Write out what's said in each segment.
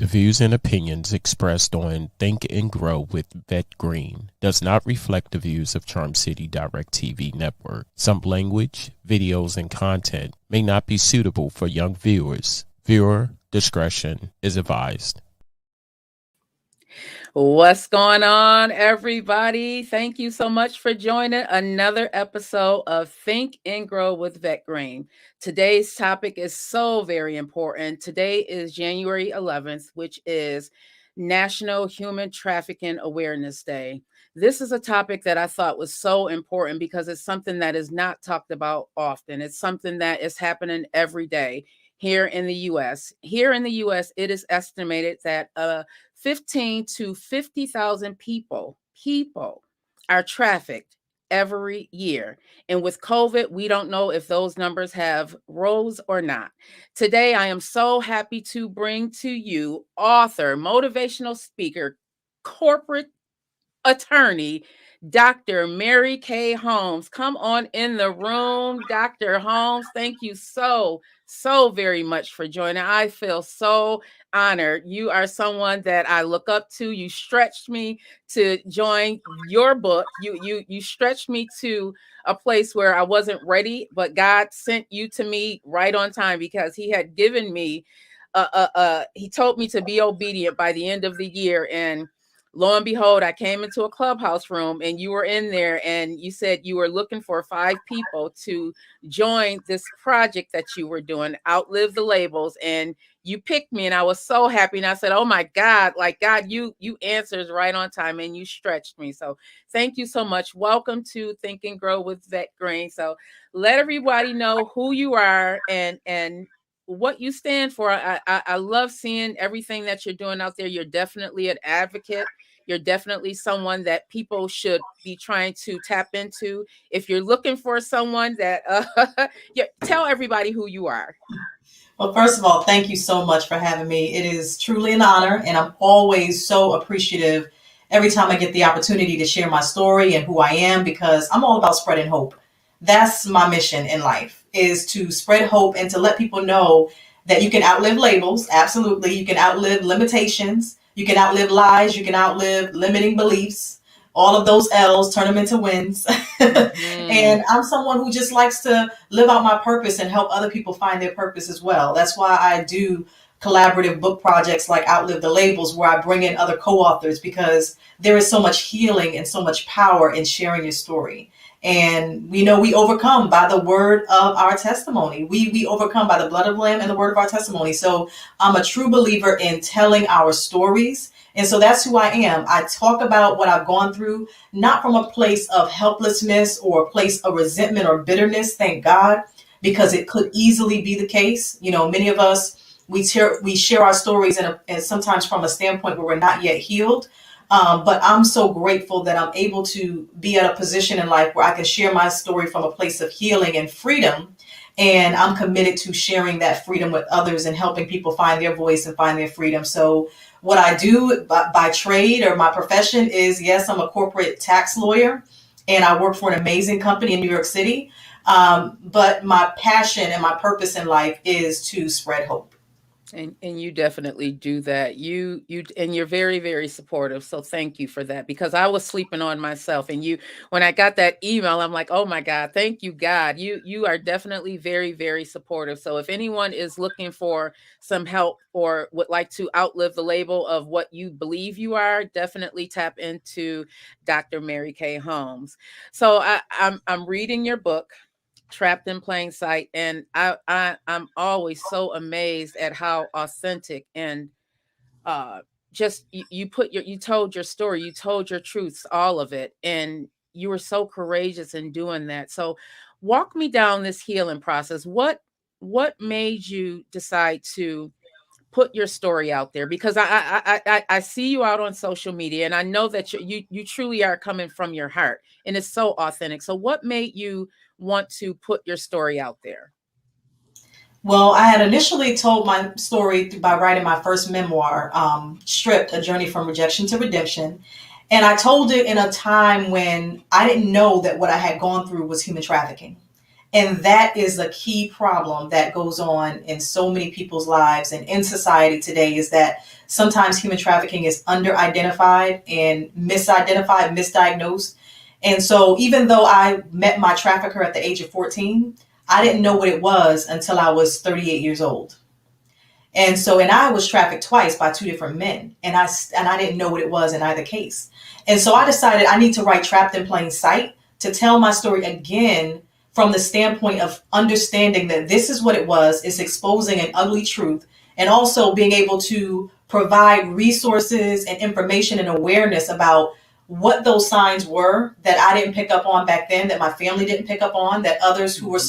views and opinions expressed on Think and Grow with Vette Green does not reflect the views of Charm City Direct TV Network. Some language, videos, and content may not be suitable for young viewers. Viewer discretion is advised. What's going on, everybody? Thank you so much for joining another episode of Think and Grow with Vette Green. Today's topic is so very important. Today is January 11th, which is National Human Trafficking Awareness Day. This is a topic that I thought was so important because it's something that is not talked about often. It's something that is happening every day here in the U.S. Here in the U.S., it is estimated that 15 to 50,000 people are trafficked every year. And with COVID, we don't know if those numbers have rose or not. Today, I am so happy to bring to you author, motivational speaker, corporate attorney, Dr. Mary Kay Holmes. Come on in the room, Dr. Holmes. Thank you so very much for joining. I feel so honored. You are someone that I look up to. You stretched me to join your book. You stretched me to a place where I wasn't ready, but God sent you to me right on time because he had given me he told me to be obedient by the end of the year. And lo and behold, I came into a clubhouse room and you were in there and you said you were looking for 5 people to join this project that you were doing, Outlive the Labels. And you picked me and I was so happy. And I said, oh my God, like God, you answers right on time and you stretched me. So thank you so much. Welcome to Think and Grow with Vette Green. So let everybody know who you are and what you stand for. I love seeing everything that you're doing out there. You're definitely an advocate. You're definitely someone that people should be trying to tap into. If you're looking for someone that, tell everybody who you are. Well, first of all, thank you so much for having me. It is truly an honor, and I'm always so appreciative every time I get the opportunity to share my story and who I am, because I'm all about spreading hope. That's my mission in life, is to spread hope and to let people know that you can outlive labels. Absolutely. You can outlive limitations. You can outlive lies. You can outlive limiting beliefs. All of those L's, turn them into wins. And I'm someone who just likes to live out my purpose and help other people find their purpose as well. That's why I do collaborative book projects like Outlive the Labels, where I bring in other co-authors, because there is so much healing and so much power in sharing your story. And we know we overcome by the word of our testimony. We overcome by the blood of the Lamb and the word of our testimony. So I'm a true believer in telling our stories. And so that's who I am. I talk about what I've gone through, not from a place of helplessness or a place of resentment or bitterness, thank God, because it could easily be the case. You know, many of us, we share our stories and sometimes from a standpoint where we're not yet healed. But I'm so grateful that I'm able to be at a position in life where I can share my story from a place of healing and freedom. And I'm committed to sharing that freedom with others and helping people find their voice and find their freedom. So what I do by trade or my profession is, yes, I'm a corporate tax lawyer and I work for an amazing company in New York City. But my passion and my purpose in life is to spread hope. And you definitely do that. You and you're very, very supportive. So thank you for that, because I was sleeping on myself. And when I got that email, I'm like, oh my God, thank you, God. You are definitely very, very supportive. So if anyone is looking for some help or would like to outlive the label of what you believe you are, definitely tap into Dr. Mary Kay Holmes. So I'm reading your book, Trapped in Plain Sight, and I'm always so amazed at how authentic and just you told your story, you told your truths, all of it, and you were so courageous in doing that. So walk me down this healing process. What made you decide to put your story out there? Because I see you out on social media, and I know that you truly are coming from your heart, and it's so authentic. So what made you want to put your story out there? Well, I had initially told my story by writing my first memoir, Stripped, A Journey from Rejection to Redemption. And I told it in a time when I didn't know that what I had gone through was human trafficking. And that is a key problem that goes on in so many people's lives and in society today, is that sometimes human trafficking is under-identified and misidentified, misdiagnosed. And so even though I met my trafficker at the age of 14, I didn't know what it was until I was 38 years old. And I was trafficked twice by two different men, and I didn't know what it was in either case. And so I decided I need to write Trapped in Plain Sight to tell my story again from the standpoint of understanding that this is what it was. It's exposing an ugly truth, and also being able to provide resources and information and awareness about what those signs were that I didn't pick up on back then, that my family didn't pick up on, that others who were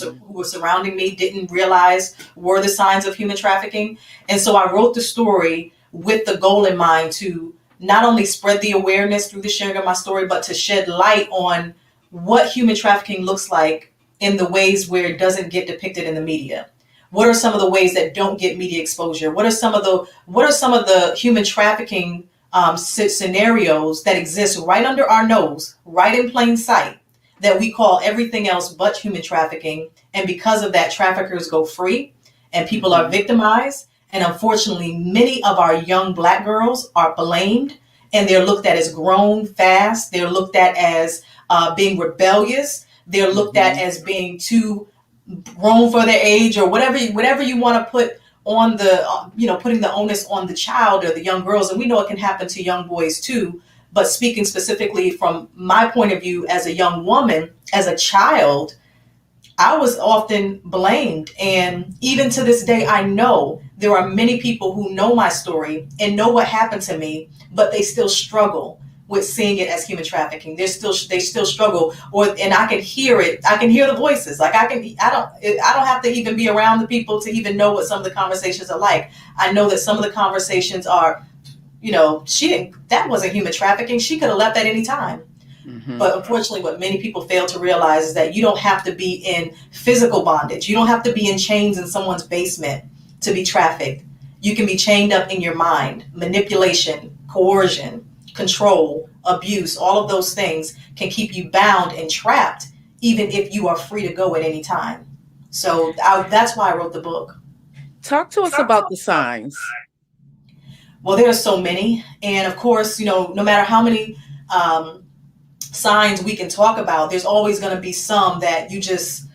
surrounding me didn't realize were the signs of human trafficking. And so I wrote the story with the goal in mind to not only spread the awareness through the sharing of my story, but to shed light on what human trafficking looks like in the ways where it doesn't get depicted in the media. What are some of the ways that don't get media exposure? What are some of the human trafficking scenarios that exist right under our nose, right in plain sight, that we call everything else but human trafficking? And because of that, traffickers go free and people are victimized. And unfortunately, many of our young Black girls are blamed, and they're looked at as grown fast. They're looked at as being rebellious. They're looked at as being too grown for their age, or whatever you want to put on the, putting the onus on the child or the young girls. And we know it can happen to young boys too. But speaking specifically from my point of view as a young woman, as a child, I was often blamed. And even to this day, I know there are many people who know my story and know what happened to me, but they still struggle with seeing it as human trafficking. They still struggle, and I can hear it. I can hear the voices. Like I don't have to even be around the people to even know what some of the conversations are like. I know that some of the conversations are, that wasn't human trafficking. She could have left at any time. Mm-hmm. But unfortunately, what many people fail to realize is that you don't have to be in physical bondage. You don't have to be in chains in someone's basement to be trafficked. You can be chained up in your mind. Manipulation, coercion, control, abuse, all of those things can keep you bound and trapped, even if you are free to go at any time. So that's why I wrote the book. Talk to us about the signs. Well, there are so many. And of course, no matter how many signs we can talk about, there's always going to be some that you just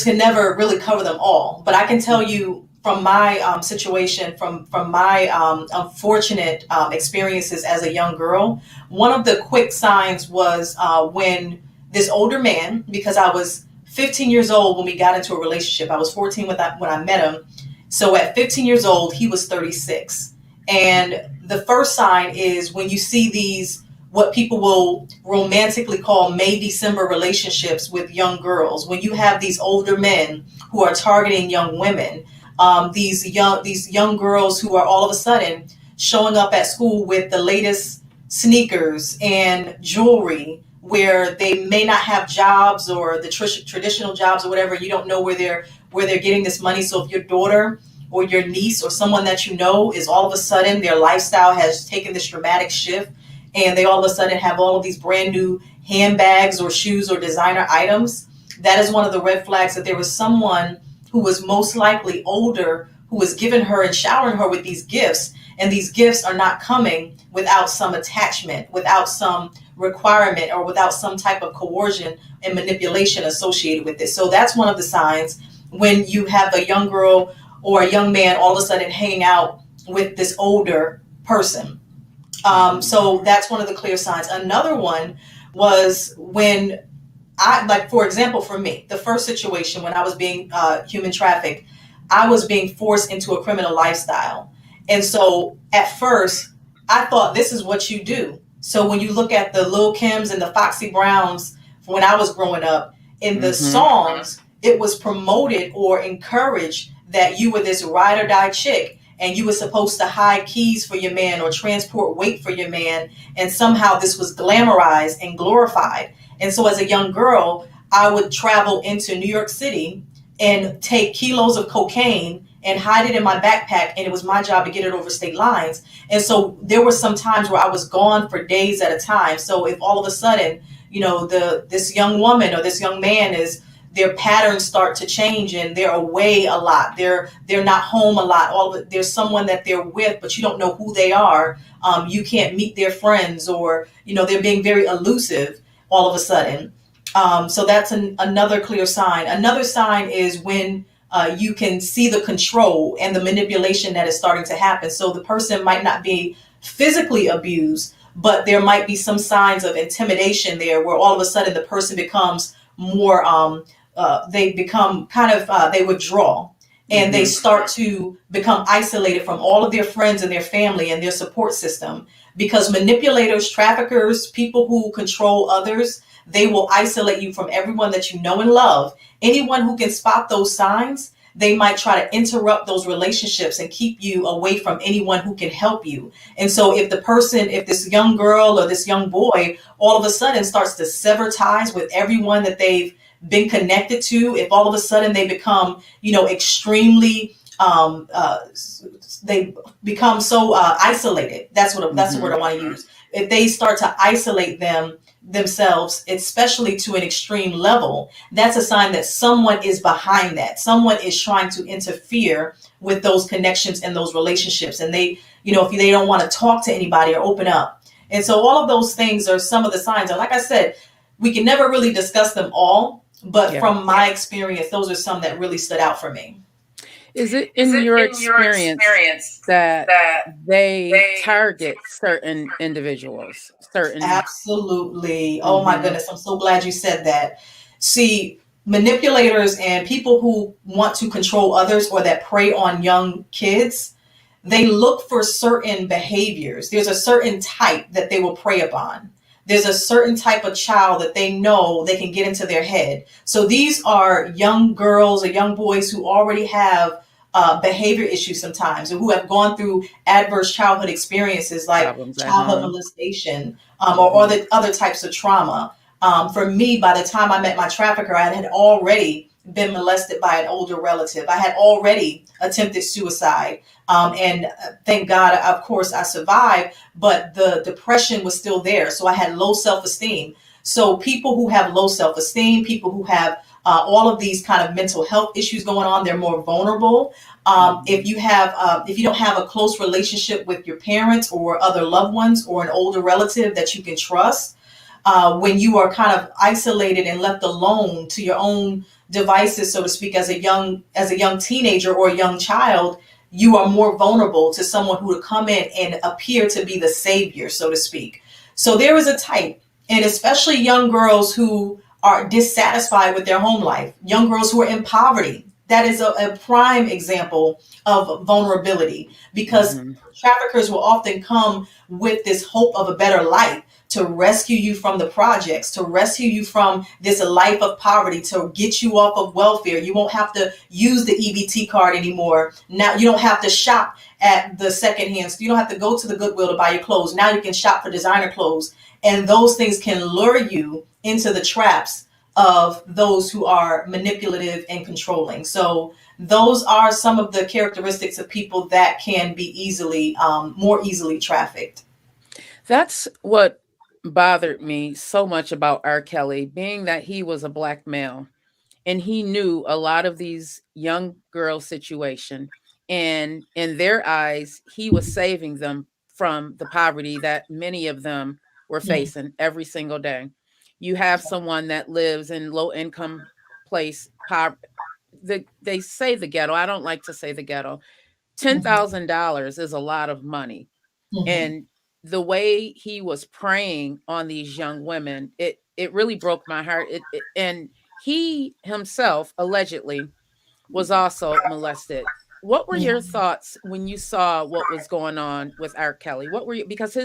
can never really cover them all. But I can tell you from my situation, from my unfortunate experiences as a young girl, one of the quick signs was when this older man, because I was 15 years old when we got into a relationship. I was 14 when I met him. So at 15 years old, he was 36. And the first sign is when you see these, what people will romantically call May-December relationships with young girls. When you have these older men who are targeting young women, these young girls who are all of a sudden showing up at school with the latest sneakers and jewelry, where they may not have jobs or the traditional jobs or whatever. You don't know where they're getting this money. So if your daughter or your niece or someone that you know is all of a sudden, their lifestyle has taken this dramatic shift, and they all of a sudden have all of these brand new handbags or shoes or designer items, that is one of the red flags that there was someone who was most likely older who was giving her and showering her with these gifts. And these gifts are not coming without some attachment, without some requirement, or without some type of coercion and manipulation associated with it. So that's one of the signs, when you have a young girl or a young man all of a sudden hanging out with this older person. So that's one of the clear signs. Another one was when for example, for me, the first situation when I was being human trafficked, I was being forced into a criminal lifestyle. And so at first, I thought this is what you do. So when you look at the Lil' Kims and the Foxy Browns, when I was growing up, in the songs, it was promoted or encouraged that you were this ride or die chick, and you were supposed to hide keys for your man or transport weight for your man. And somehow this was glamorized and glorified. And so as a young girl, I would travel into New York City and take kilos of cocaine and hide it in my backpack. And it was my job to get it over state lines. And so there were some times where I was gone for days at a time. So if all of a sudden, this young woman or this young man is their patterns start to change and they're away a lot. They're not home a lot. There's someone that they're with, but you don't know who they are. You can't meet their friends, or they're being very elusive all of a sudden. So that's another clear sign. Another sign is when you can see the control and the manipulation that is starting to happen. So the person might not be physically abused, but there might be some signs of intimidation there, where all of a sudden the person becomes more, they become they withdraw, and they start to become isolated from all of their friends and their family and their support system. Because manipulators, traffickers, people who control others, they will isolate you from everyone that you know and love. Anyone who can spot those signs, they might try to interrupt those relationships and keep you away from anyone who can help you. And so if this young girl or this young boy all of a sudden starts to sever ties with everyone that they've been connected to, if all of a sudden they become, extremely, they become so isolated. That's the word I want to use. If they start to isolate themselves, especially to an extreme level, that's a sign that someone is behind that. Someone is trying to interfere with those connections and those relationships. And they, if they don't want to talk to anybody or open up. And so all of those things are some of the signs. And like I said, we can never really discuss them all, but from my experience, those are some that really stood out for me. Is it in your experience that they target certain individuals? Absolutely. Oh my goodness. I'm so glad you said that. See, manipulators and people who want to control others or that prey on young kids, they look for certain behaviors. There's a certain type that they will prey upon. There's a certain type of child that they know they can get into their head. So these are young girls or young boys who already have behavior issues sometimes, or who have gone through adverse childhood experiences like childhood molestation, or other types of trauma. For me, by the time I met my trafficker, I had already been molested by an older relative. I had already attempted suicide. And thank God, of course, I survived, but the depression was still there. So I had low self-esteem. So people who have low self-esteem, people who have all of these kind of mental health issues going on, they're more vulnerable. If you don't have a close relationship with your parents or other loved ones or an older relative that you can trust, when you are kind of isolated and left alone to your own devices, so to speak, as a young teenager or a young child, you are more vulnerable to someone who would come in and appear to be the savior, so to speak. So there is a type, and especially young girls who are dissatisfied with their home life, young girls who are in poverty. That is a prime example of vulnerability, because traffickers will often come with this hope of a better life, to rescue you from the projects, to rescue you from this life of poverty, to get you off of welfare. You won't have to use the EBT card anymore. Now you don't have to shop at the secondhand. You don't have to go to the Goodwill to buy your clothes. Now you can shop for designer clothes. And those things can lure you into the traps of those who are manipulative and controlling. So those are some of the characteristics of people that can be more easily trafficked. That's what bothered me so much about R. Kelly, being that he was a Black male and he knew a lot of these young girls' situation. And in their eyes, he was saving them from the poverty that many of them were facing every single day. You have someone that lives in low income place, they say the ghetto. I don't like to say the ghetto. $10,000 is a lot of money. And the way he was preying on these young women, it really broke my heart. And he himself allegedly was also molested. What were your thoughts when you saw what was going on with R. Kelly? What were you, because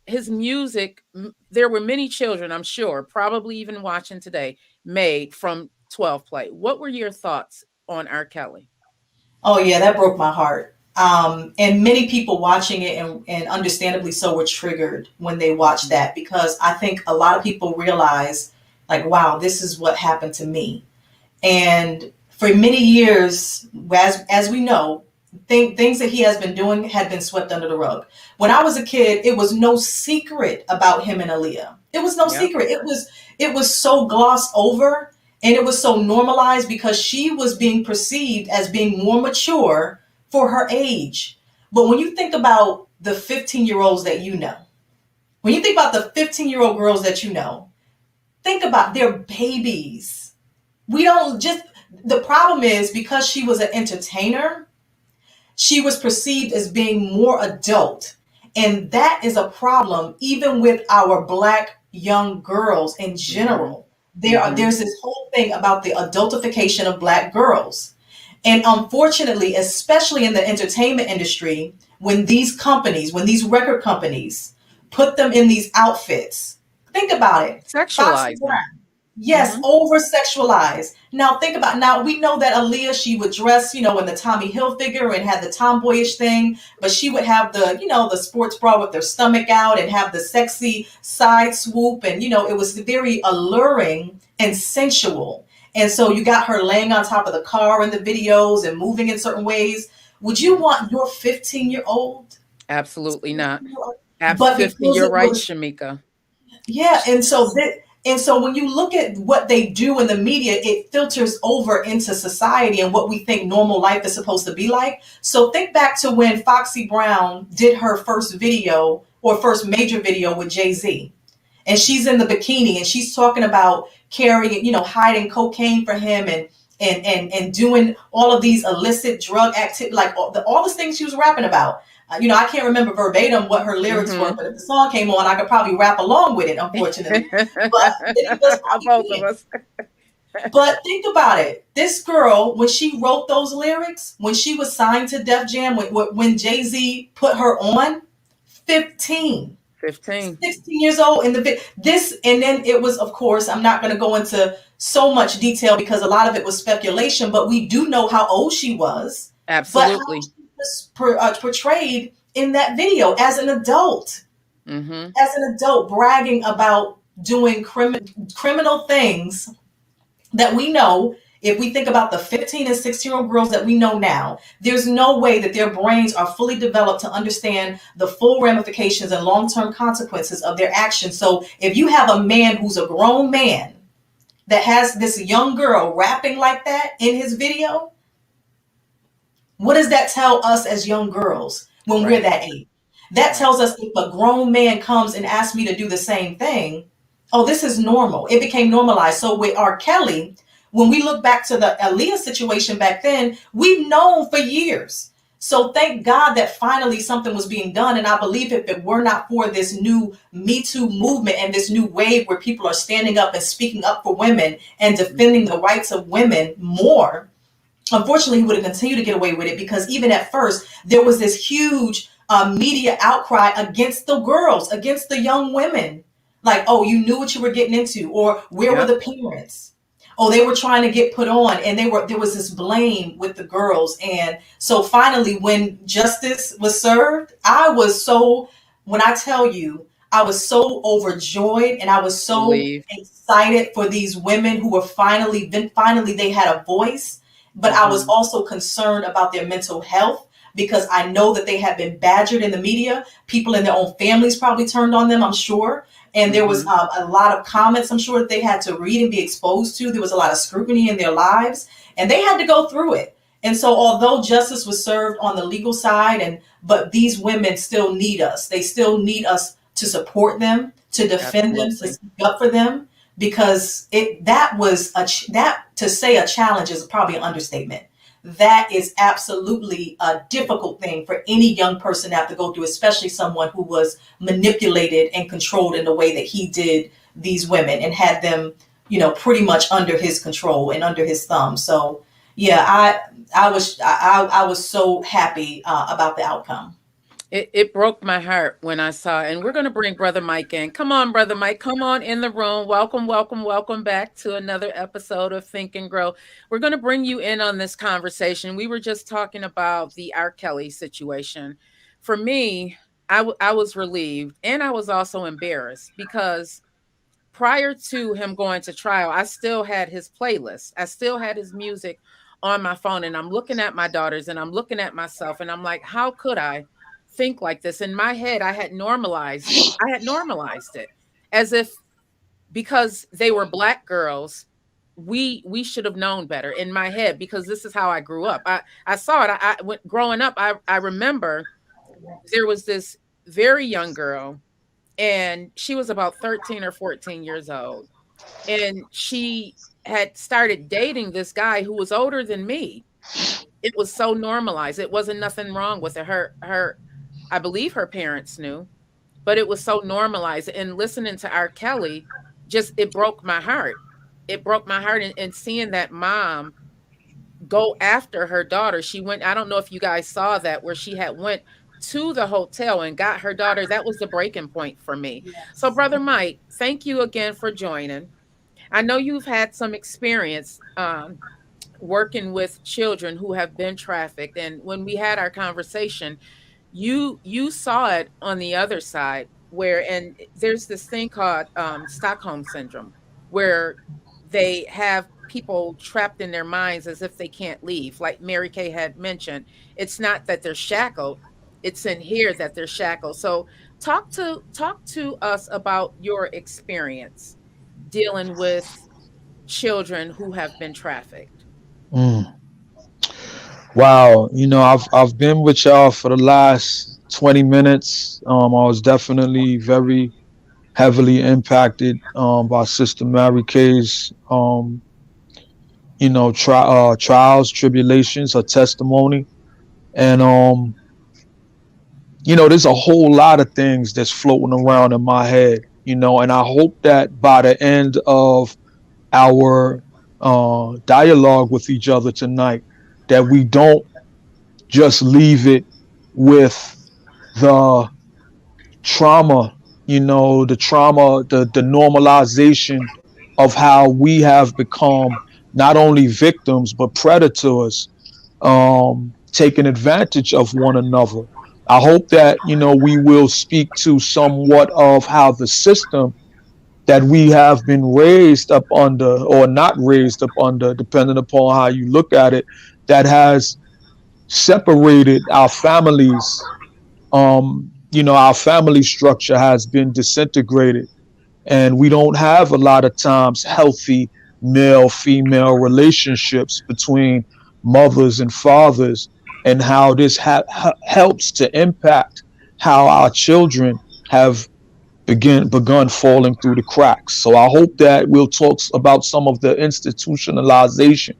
his music, there were many children, I'm sure, probably even watching today, made from 12 play. What were your thoughts on R. Kelly? Oh yeah, that broke my heart. And many people watching it, and understandably so, were triggered when they watched that, because I think a lot of people realize, like, wow, this is what happened to me. And for many years, as we know, things that he has been doing had been swept under the rug. When I was a kid, it was no secret about him and Aaliyah. It was no secret. It was so glossed over. And it was so normalized because she was being perceived as being more mature for her age. But when you think about the 15-year-olds that you know, when you think about the 15-year-old girls that you know, think about their babies. We don't just, the problem is because she was an entertainer, she was perceived as being more adult. And that is a problem even with our Black young girls in Mm-hmm. general. Mm-hmm. There's this whole thing about the adultification of Black girls. And unfortunately, especially in the entertainment industry, when these record companies put them in these outfits, think about it. Foxy Sexualizing. Brown, yes, Mm-hmm. over sexualized. Now think about, now we know that Aaliyah, she would dress, in the Tommy Hilfiger and had the tomboyish thing, but she would have the, the sports bra with their stomach out and have the sexy side swoop. And, it was very alluring and sensual. And so you got her laying on top of the car in the videos and moving in certain ways. Would you want your 15-year-old? Absolutely not. But 50, because you're it right, was, Shamika. yeah, and so when you look at what they do in the media, it filters over into society and what we think normal life is supposed to be like. So think back to when Foxy Brown did her first video or first major video with Jay-Z. And she's in the bikini and she's talking about carrying, hiding cocaine for him and doing all of these illicit drug activity, like all the things she was rapping about. I can't remember verbatim what her lyrics were, Mm-hmm. but if the song came on, I could probably rap along with it, unfortunately. But many of us Both probably of can't. us. But think about it. This girl, when she wrote those lyrics, when she was signed to Def Jam, when Jay-Z put her on, 15. 15. 16 years old in this, and then it was, of course, I'm not going to go into so much detail because a lot of it was speculation, but we do know how old she was, but how Absolutely. she was portrayed in that video Mm-hmm. as an adult bragging about doing criminal things that we know. If we think about the 15 and 16-year-old girls that we know now, there's no way that their brains are fully developed to understand the full ramifications and long-term consequences of their actions. So if you have a man who's a grown man that has this young girl rapping like that in his video, what does that tell us as young girls when we're Right. that age? That Right. tells us if a grown man comes and asks me to do the same thing, oh, this is normal. It became normalized. So with R. Kelly, when we look back to the Aaliyah situation back then, we've known for years. So thank God that finally something was being done. And I believe if it were not for this new Me Too movement and this new wave where people are standing up and speaking up for women and defending Mm-hmm. the rights of women more, unfortunately, he would have continued to get away with it because even at first, there was this huge media outcry against the girls, against the young women. Like, oh, you knew what you were getting into, or where were Yep. the parents? Oh, they were trying to get put on, and there was this blame with the girls. And so finally, when justice was served, when I tell you, I was so overjoyed and I was so Relieved. excited for these women who were finally they had a voice, but I was Mm-hmm. also concerned about their mental health because I know that they had been badgered in the media. People in their own families probably turned on them, I'm sure. And there was Mm-hmm. a lot of comments, I'm sure, that they had to read and be exposed to. There was a lot of scrutiny in their lives, and they had to go through it. And so, although justice was served on the legal side, but these women still need us. They still need us to support them, to defend them, to Absolutely. speak up for them, because that to say a challenge is probably an understatement. That is absolutely a difficult thing for any young person to have to go through, especially someone who was manipulated and controlled in the way that he did these women and had them, pretty much under his control and under his thumb. So yeah, I was so happy about the outcome. It broke my heart when I saw, and we're going to bring Brother Mike in. Come on, Brother Mike. Come on in the room. Welcome, welcome, welcome back to another episode of Think and Grow. We're going to bring you in on this conversation. We were just talking about the R. Kelly situation. For me, I was relieved and I was also embarrassed because prior to him going to trial, I still had his playlist. I still had his music on my phone. And I'm looking at my daughters and I'm looking at myself and I'm like, how could I think like this? In my head, I had normalized it as if because they were black girls, we should have known better in my head, because this is how I grew up. I saw it. Growing up, I remember there was this very young girl, and she was about 13 or 14 years old, and she had started dating this guy who was older than me. It was so normalized. It wasn't nothing wrong with it. Her I believe her parents knew, but it was so normalized. And listening to R. Kelly, just it broke my heart. It broke my heart, and seeing that mom go after her daughter. She went, I don't know if you guys saw that, where she had went to the hotel and got her daughter. That was the breaking point for me. So, Yes. Brother Mike, thank you again for joining. I know you've had some experience working with children who have been trafficked, and when we had our conversation, you saw it on the other side, where, and there's this thing called Stockholm syndrome, where they have people trapped in their minds as if they can't leave. Like Mary Kay had mentioned, it's not that they're shackled, it's in here that they're shackled. So talk to us about your experience dealing with children who have been trafficked. Mm. Wow, I've been with y'all for the last 20 minutes. I was definitely very heavily impacted by Sister Mary Kay's trials, tribulations, her testimony. And there's a whole lot of things that's floating around in my head, and I hope that by the end of our dialogue with each other tonight, that we don't just leave it with the trauma, the normalization of how we have become not only victims but predators, taking advantage of one another. I hope that we will speak to somewhat of how the system that we have been raised up under, or not raised up under, depending upon how you look at it, that has separated our families. Our family structure has been disintegrated, and we don't have a lot of times healthy male female relationships between mothers and fathers, and how this helps to impact how our children have begun falling through the cracks. So I hope that we'll talk about some of the institutionalization,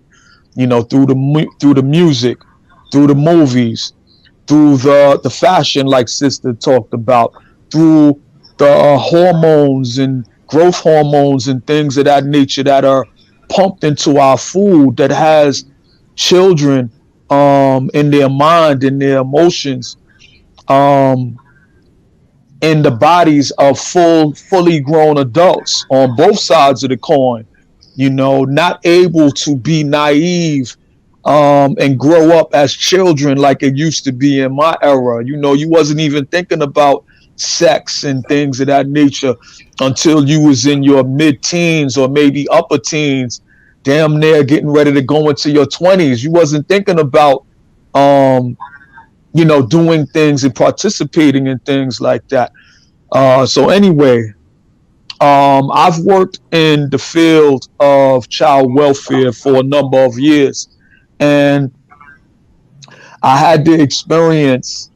through the music, through the movies, through the fashion, like Sister talked about, through the hormones and growth hormones and things of that nature that are pumped into our food, that has children in their mind, in their emotions, um, in the bodies of fully grown adults on both sides of the coin, not able to be naive and grow up as children like it used to be in my era. You wasn't even thinking about sex and things of that nature until you was in your mid-teens or maybe upper teens, damn near getting ready to go into your 20s. You wasn't thinking about doing things and participating in things like that. So anyway, I've worked in the field of child welfare for a number of years, and I had the experience.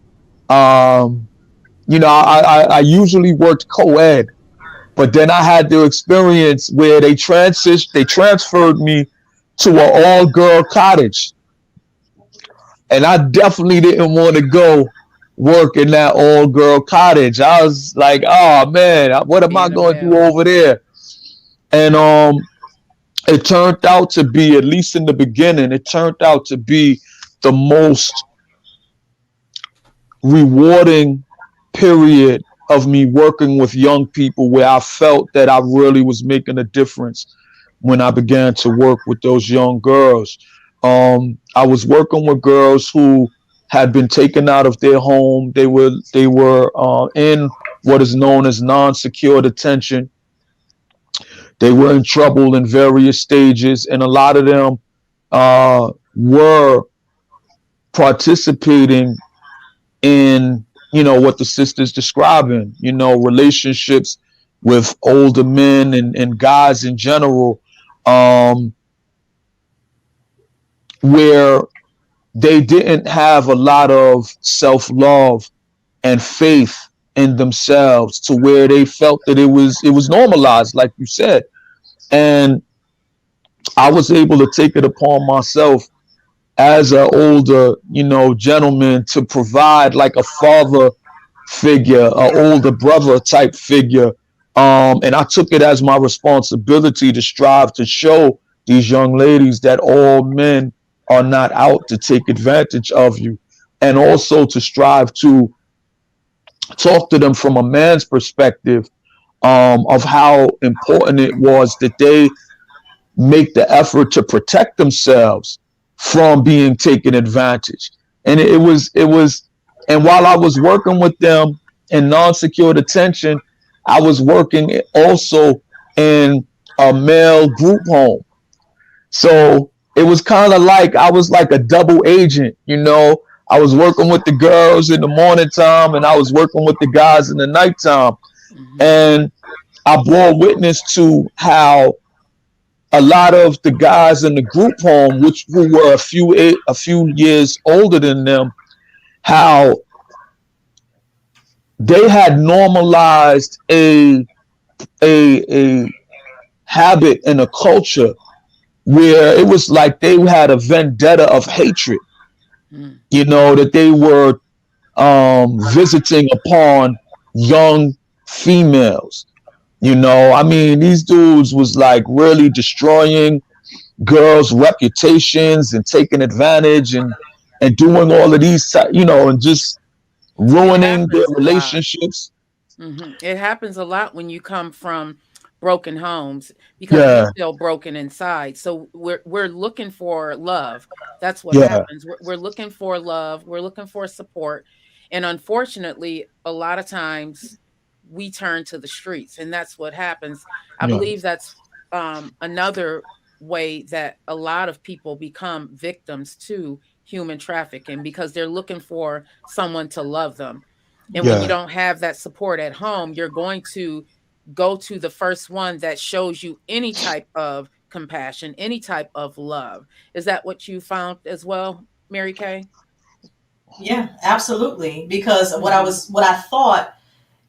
I usually worked co-ed, but then I had the experience where they transferred me to an all-girl cottage, and I definitely didn't want to go work in that all-girl cottage. I was like, oh man, what am I Being a going to do male. over there? And it turned out to be, at least in the beginning, it turned out to be the most rewarding period of me working with young people, where I felt that I really was making a difference when I began to work with those young girls. I was working with girls who had been taken out of their home. They were in what is known as non-secure detention. They were in trouble in various stages, and a lot of them were participating in what the sisters describing, relationships with older men and guys in general, um, where they didn't have a lot of self-love and faith in themselves, to where they felt that it was normalized, like you said. And I was able to take it upon myself as an older, gentleman, to provide like a father figure, an older brother type figure. And I took it as my responsibility to strive to show these young ladies that all men are not out to take advantage of you, and also to strive to talk to them from a man's perspective, of how important it was that they make the effort to protect themselves from being taken advantage. And and while I was working with them in non-secured detention, I was working also in a male group home. So it was kind of like I was like a double agent, I was working with the girls in the morning time, and I was working with the guys in the nighttime. Mm-hmm. And I bore witness to how a lot of the guys in the group home, who were a few years older than them, how they had normalized a habit and a culture where it was like they had a vendetta of hatred, Mm. that they were visiting upon young females. I mean, these dudes was like really destroying girls' reputations and taking advantage, and doing all of these, and just It ruining their happens a lot. relationships. It happens a lot when you come from broken homes because you Yeah, feel broken inside. So we're looking for love. That's what yeah, happens. We're looking for love. We're looking for support. And unfortunately, a lot of times we turn to the streets, and that's what happens. I yeah, believe that's another way that a lot of people become victims to human trafficking because they're looking for someone to love them. And when you yeah. don't have that support at home, you're going to go to the first one that shows you any type of compassion, any type of love. Is that what you found as well, Mary Kay? Yeah, absolutely. Because Mm-hmm. what I thought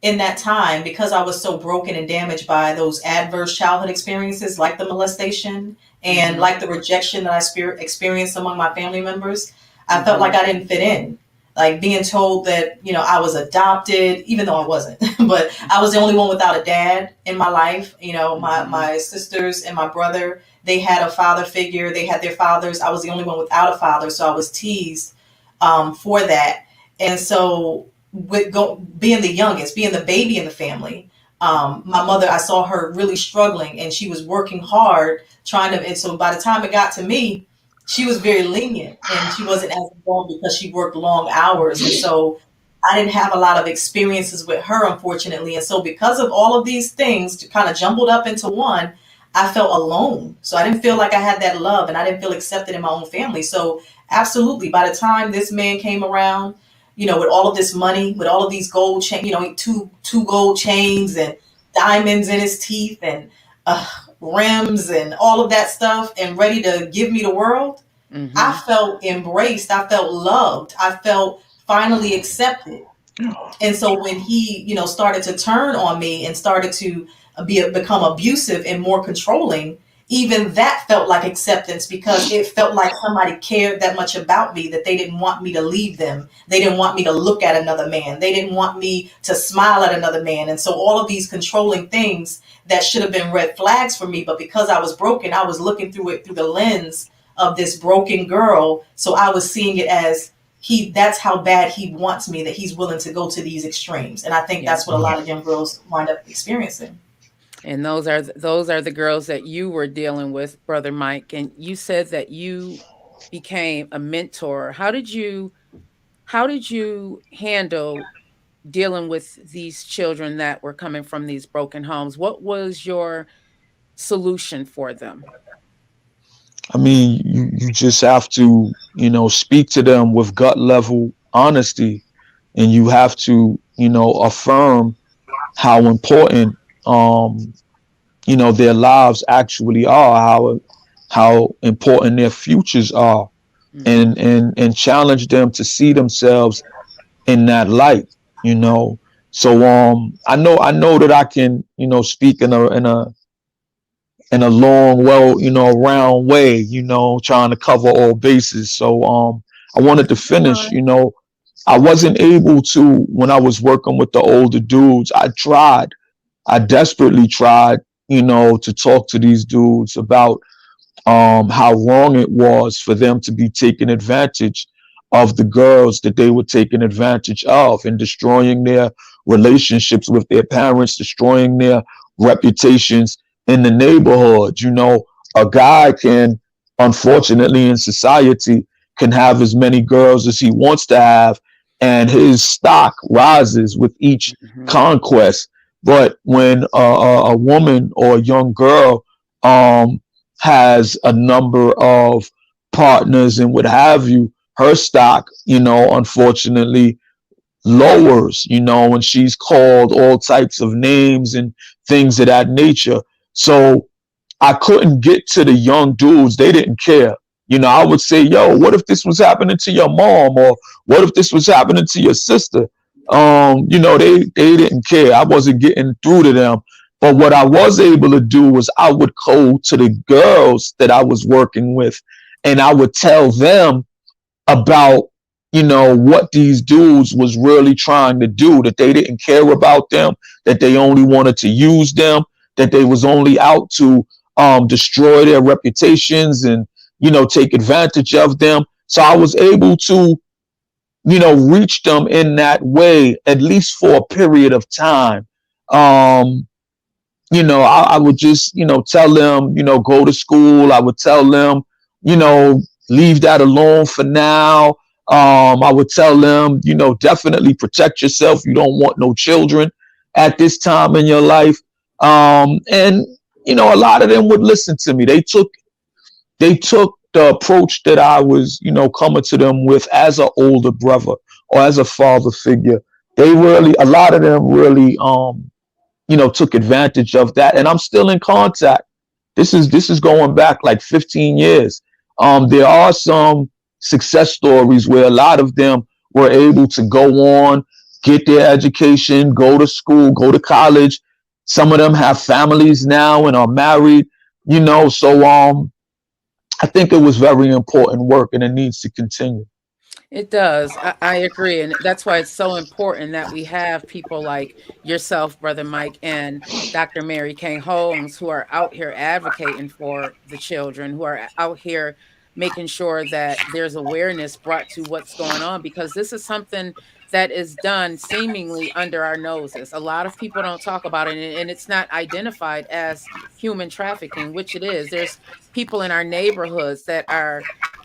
in that time, because I was so broken and damaged by those adverse childhood experiences, like the molestation and Mm-hmm. like the rejection that I experienced among my family members, I felt Mm-hmm. like I didn't fit in. Like being told that, I was adopted, even though I wasn't, but I was the only one without a dad in my life. Mm-hmm. My sisters and my brother, they had a father figure, they had their fathers. I was the only one without a father. So I was teased for that. And so, being the youngest, being the baby in the family, my mother, I saw her really struggling, and she was working hard trying to. And so, by the time it got to me, she was very lenient, and she wasn't as involved because she worked long hours, and so I didn't have a lot of experiences with her, unfortunately. And so, because of all of these things kind of jumbled up into one, I felt alone. So I didn't feel like I had that love, and I didn't feel accepted in my own family. So absolutely, by the time this man came around, with all of this money, with all of these gold chain, two gold chains and diamonds in his teeth and rims and all of that stuff, and ready to give me the world, I Mm-hmm. felt embraced. I felt loved. I felt finally accepted. And so when he, started to turn on me and started to become abusive and more controlling, even that felt like acceptance, because it felt like somebody cared that much about me that they didn't want me to leave them. They didn't want me to look at another man. They didn't want me to smile at another man. And so all of these controlling things that should have been red flags for me, but because I was broken, I was looking through it through the lens of this broken girl. So I was seeing it as that's how bad he wants me, that he's willing to go to these extremes. And I think Yeah. that's what a lot of young girls wind up experiencing. And those are the girls that you were dealing with, Brother Mike. And you said that you became a mentor. How did you handle dealing with these children that were coming from these broken homes? What was your solution for them? I mean, you just have to, speak to them with gut level honesty, and you have to, affirm how important, their lives actually are, how important their futures are, Mm-hmm. and challenge them to see themselves in that light. you know so I know that I can speak in a long, well, round way, trying to cover all bases. So I wanted to finish. Fine. I wasn't able to, when I was working with the older dudes. I desperately tried, to talk to these dudes about how wrong it was for them to be taking advantage of the girls that they were taking advantage of, and destroying their relationships with their parents, destroying their reputations in the neighborhood. A guy can, unfortunately, in society, can have as many girls as he wants to have, and his stock rises with each Mm-hmm. conquest. But when a woman or a young girl um, has a number of partners and what have you, her stock, unfortunately lowers, and she's called all types of names and things of that nature. So I couldn't get to the young dudes. They didn't care. I would say, yo, what if this was happening to your mom? Or what if this was happening to your sister? They didn't care. I wasn't getting through to them. But what I was able to do was I would go to the girls that I was working with, and I would tell them about what these dudes was really trying to do, that they didn't care about them, that they only wanted to use them, that they was only out to destroy their reputations and take advantage of them. So I was able to reach them in that way, at least for a period of time. um I would just, tell them, go to school. I would tell them, you know, leave that alone for now. I would tell them, definitely protect yourself. You don't want no children at this time in your life. And a lot of them would listen to me. They took the approach that I was, coming to them with as an older brother or as a father figure. A lot of them really, took advantage of that, and I'm still in contact. This is going back like 15 years. There are some success stories where a lot of them were able to go on, get their education, go to school, go to college. Some of them have families now and are married. So I think it was very important work, and it needs to continue. It does. I agree. And that's why it's so important that we have people like yourself, Brother Mike, and Dr. Mary Kay Holmes, who are out here advocating for the children, who are out here making sure that there's awareness brought to what's going on, because this is something that is done seemingly under our noses. A lot of people don't talk about it, and it's not identified as human trafficking, which it is. There's people in our neighborhoods that are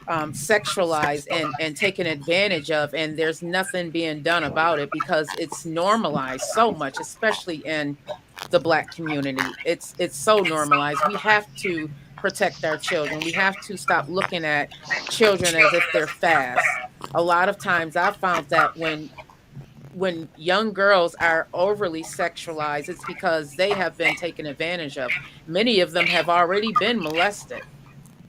sexualized and taken advantage of, and there's nothing being done about it because it's normalized so much, especially in the Black community. It's so normalized. We have to protect our children. We have to stop looking at children as if they're fast. A lot of times I found that when young girls are overly sexualized, it's because they have been taken advantage of. Many of them have already been molested.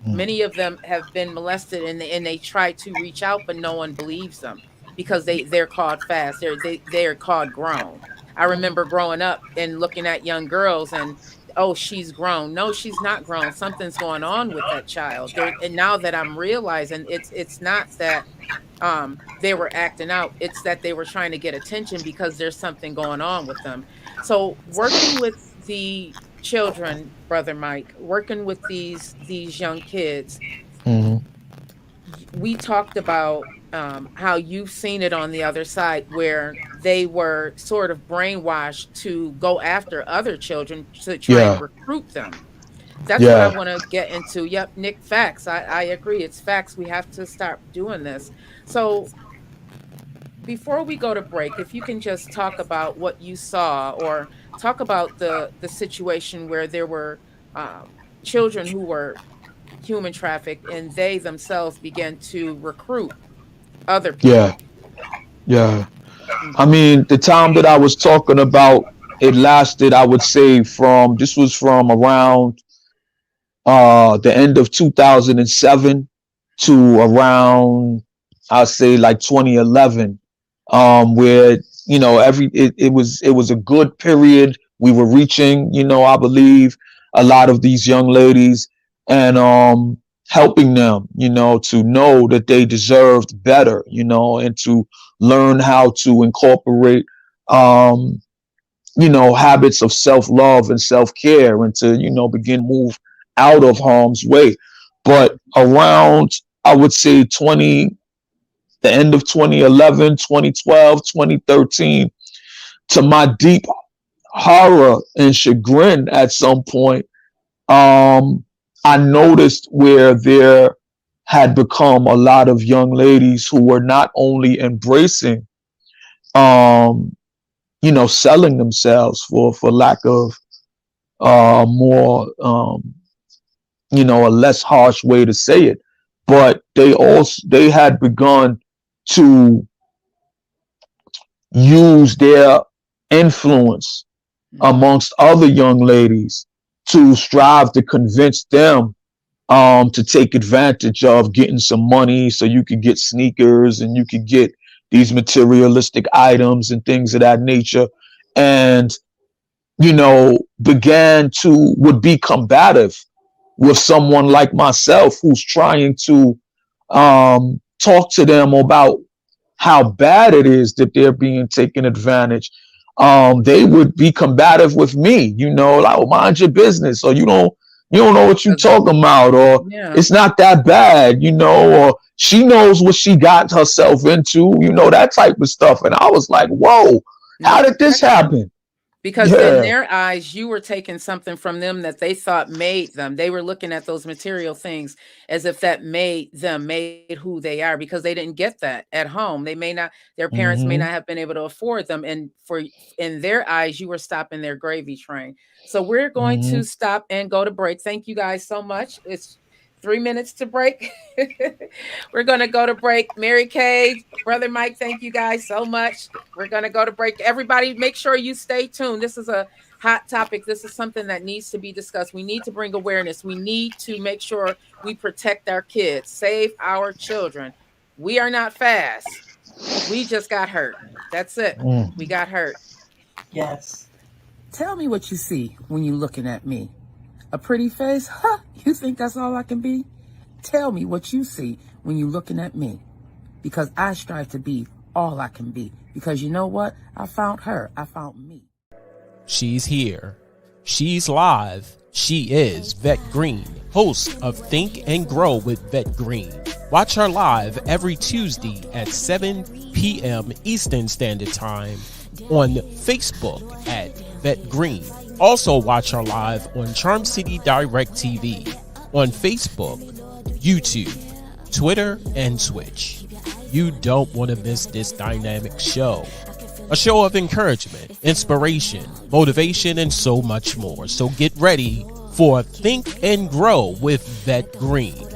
Many of them have been molested, and they try to reach out, but no one believes them because they're called fast. They're called grown. I remember growing up and looking at young girls and, oh, she's grown. No, she's not grown. Something's going on with that child. And now that I'm realizing, it's not that they were acting out, it's that they were trying to get attention because there's something going on with them. So working with the children, Brother Mike, working with these young kids, Hmm. we talked about how you've seen it on the other side, where they were sort of brainwashed to go after other children to try and Yeah, recruit them. That's what I yeah, want to get into. Yep, Nick, facts. I agree. It's facts. We have to start doing this. So before we go to break, if you can just talk about what you saw, or talk about the situation where there were children who were human trafficked, and they themselves began to recruit other yeah, people. yeah. I Hmm. mean, the time that I was talking about, It lasted, I would say, this was from around the end of 2007 to around, I'll say, like 2011, where it was a good period. We were reaching, I believe, a lot of these young ladies, and helping them, to know that they deserved better, and to learn how to incorporate um habits of self-love and self-care, and to begin to move out of harm's way. But around, I would say, the end of 2011, 2012, 2013, to my deep horror and chagrin, at some point, I noticed where there had become a lot of young ladies who were not only embracing, um selling themselves, for lack of more, a less harsh way to say it, but they had begun to use their influence amongst other young ladies to strive to convince them to take advantage of getting some money, so you could get sneakers and you could get these materialistic items and things of that nature. And began to would be combative with someone like myself, who's trying to talk to them about how bad it is that they're being taken advantage. They would be combative with me, like, oh, mind your business, or you don't know what you're talking about, or it's not that bad, or she knows what she got herself into, that type of stuff. And I was like, whoa, how did this happen? Because in their eyes, you were taking something from them that they thought made them. They were looking at those material things as if that made who they are, because they didn't get that at home. Their parents may not have been able to afford them. And in their eyes, you were stopping their gravy train. So we're going to stop and go to break. Thank you guys so much. It's 3 minutes to break. We're going to go to break. Mary Kay, Brother Mike, thank you guys so much. We're going to go to break. Everybody, make sure you stay tuned. This is a hot topic. This is something that needs to be discussed. We need to bring awareness. We need to make sure we protect our kids, save our children. We are not fast. We just got hurt. That's it. We got hurt. Yes. Tell me what you see when you're looking at me. A pretty face? Huh? You think that's all I can be? Tell me what you see when you're looking at me. Because I strive to be all I can be. Because you know what? I found her. I found me. She's here. She's live. She is Vette Green, host of Think and Grow with Vette Green. Watch her live every Tuesday at 7 p.m. Eastern Standard Time on Facebook at Vette Green. Also watch her live on Charm City Direct TV, on Facebook, YouTube, Twitter, and Twitch. You don't want to miss this dynamic show. A show of encouragement, inspiration, motivation, and so much more. So get ready for Think and Grow with Vette Green.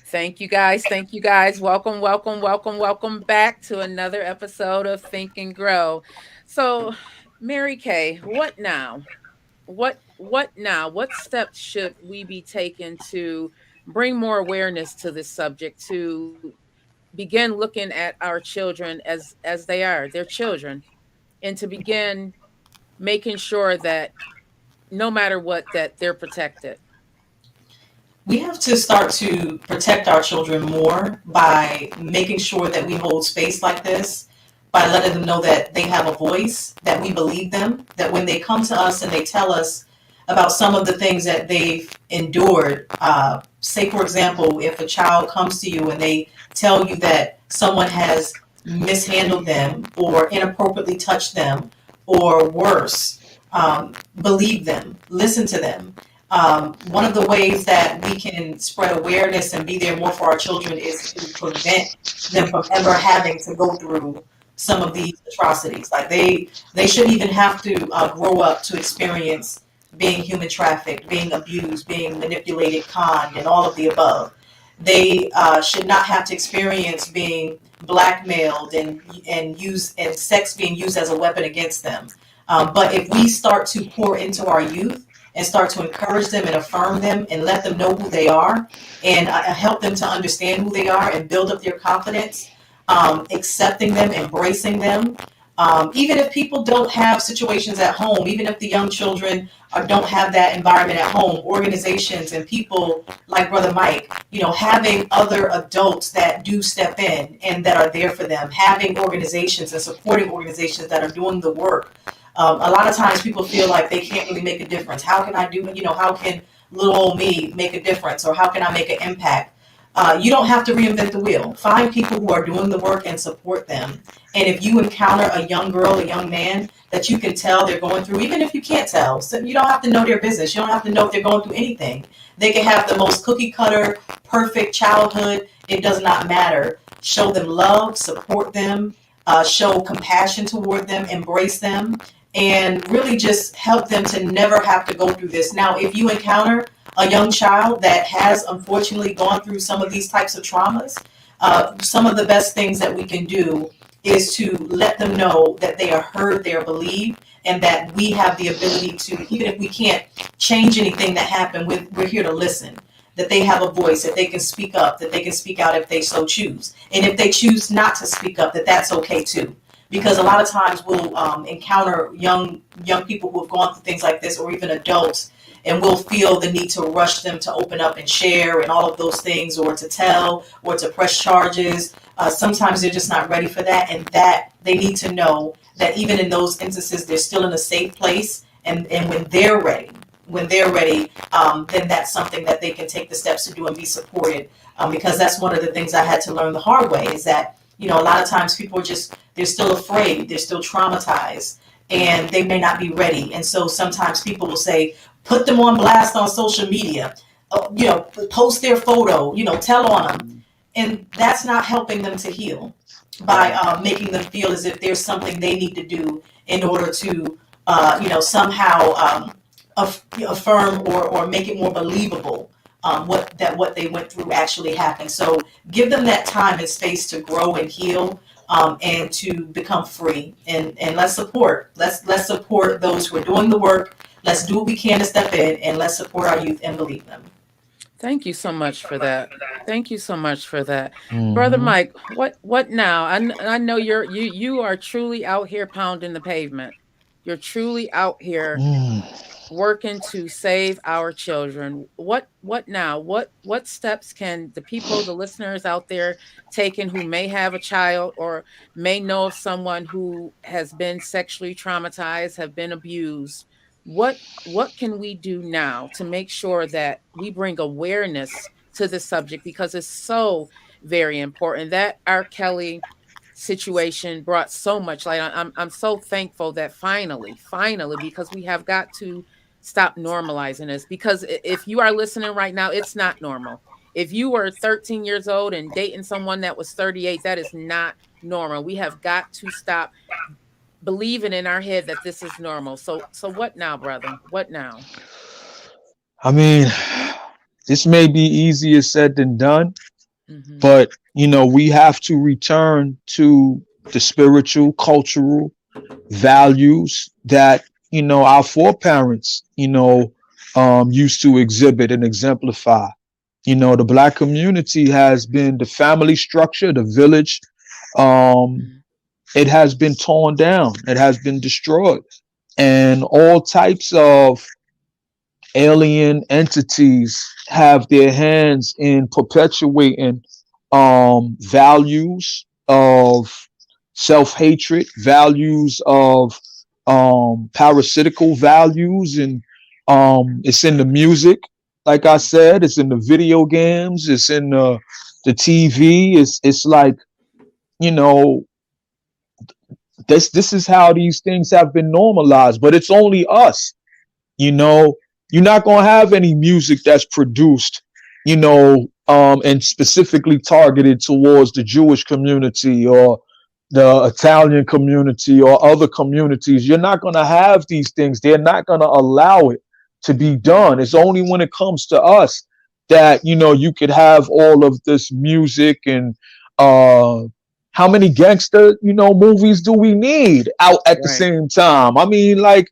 Thank you guys. Thank you guys. Welcome, welcome, welcome, welcome back to another episode of Think and Grow. So, Mary Kay, what now? What now? What steps should we be taking to bring more awareness to this subject, to begin looking at our children as they are, they're children, and to begin making sure that no matter what, that they're protected? We have to start to protect our children more by making sure that we hold space like this, by letting them know that they have a voice, that we believe them, that when they come to us and they tell us about some of the things that they've endured. Say, for example, if a child comes to you and they tell you that someone has mishandled them or inappropriately touched them, or worse, believe them, listen to them. One of the ways that we can spread awareness and be there more for our children is to prevent them from ever having to go through some of these atrocities. Like they shouldn't even have to grow up to experience being human trafficked, being abused, being manipulated, conned, and all of the above. They should not have to experience being blackmailed and sex being used as a weapon against them. But if we start to pour into our youth and start to encourage them and affirm them and let them know who they are and help them to understand who they are and build up their confidence, accepting them, embracing them. Even if people don't have situations at home, even if the young children don't have that environment at home, organizations and people like Brother Mike, having other adults that do step in and that are there for them, having organizations and supporting organizations that are doing the work. A lot of times people feel like they can't really make a difference. How can I do, how can little old me make a difference, or how can I make an impact? You don't have to reinvent the wheel. Find people who are doing the work and support them. And if you encounter a young girl, a young man that you can tell they're going through, even if you can't tell, so you don't have to know their business. You don't have to know if they're going through anything. They can have the most cookie cutter, perfect childhood. It does not matter. Show them love, support them, show compassion toward them, embrace them, and really just help them to never have to go through this. Now, if you encounter a young child that has unfortunately gone through some of these types of traumas, some of the best things that we can do is to let them know that they are heard, they are believed, and that we have the ability to, even if we can't change anything that happened, we're here to listen, that they have a voice, that they can speak up, that they can speak out if they so choose. And if they choose not to speak up, that that's okay too. Because a lot of times we'll encounter young people who have gone through things like this, or even adults, and we'll feel the need to rush them to open up and share and all of those things, or to tell, or to press charges. Sometimes they're just not ready for that, and that they need to know that even in those instances, they're still in a safe place. And when they're ready, then that's something that they can take the steps to do and be supported. Because that's one of the things I had to learn the hard way, is that, a lot of times people they're still afraid, they're still traumatized, and they may not be ready. And so sometimes people will say, put them on blast on social media, post their photo, tell on them. And that's not helping them to heal by making them feel as if there's something they need to do in order to, somehow affirm or make it more believable what they went through actually happened. So give them that time and space to grow and heal, and to become free. And let's support those who are doing the work. Let's do what we can to step in, and let's support our youth and believe them. Thank you so much for that. Thank you so much for that. Mhm. Brother Mike, what now? I know you are truly out here pounding the pavement. You're truly out here working to save our children. What now? What steps can the people, the listeners out there taking who may have a child or may know of someone who has been sexually traumatized, have been abused? What can we do now to make sure that we bring awareness to the subject, because it's so very important? That R. Kelly situation brought so much light. I'm so thankful that finally, because we have got to stop normalizing this. Because if you are listening right now, it's not normal. If you were 13 years old and dating someone that was 38, that is not normal. We have got to stop believing in our head that this is normal. So what now, brother? What now? I mean, this may be easier said than done, Mm-hmm. but we have to return to the spiritual, cultural values that our foreparents used to exhibit and exemplify. The Black community has been, the family structure, the village, it has been torn down, it has been destroyed, and all types of alien entities have their hands in perpetuating values of self-hatred, values of parasitical values, and It's in the music, like I said. It's in the video games. It's in the TV. It's like, you know, this is how these things have been normalized. But it's only us. You know, you're not gonna have any music that's produced, and specifically targeted towards the Jewish community or the Italian community or other communities. You're not gonna have these things. They're not gonna allow it to be done. It's only when it comes to us that you could have all of this music and uh how many gangster movies do we need out at the Right. same time? I mean, like,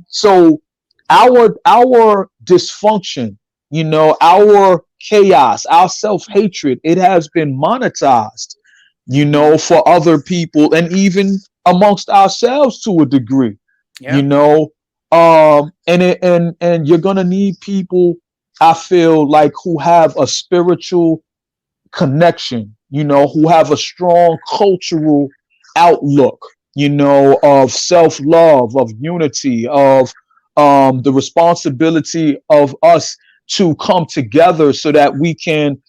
so our dysfunction, our chaos, our self-hatred, it has been monetized, for other people and even amongst ourselves to a degree, Yeah. and you're gonna need people, I feel like, who have a spiritual connection, who have a strong cultural outlook, of self-love, of unity, of the responsibility of us to come together so that we can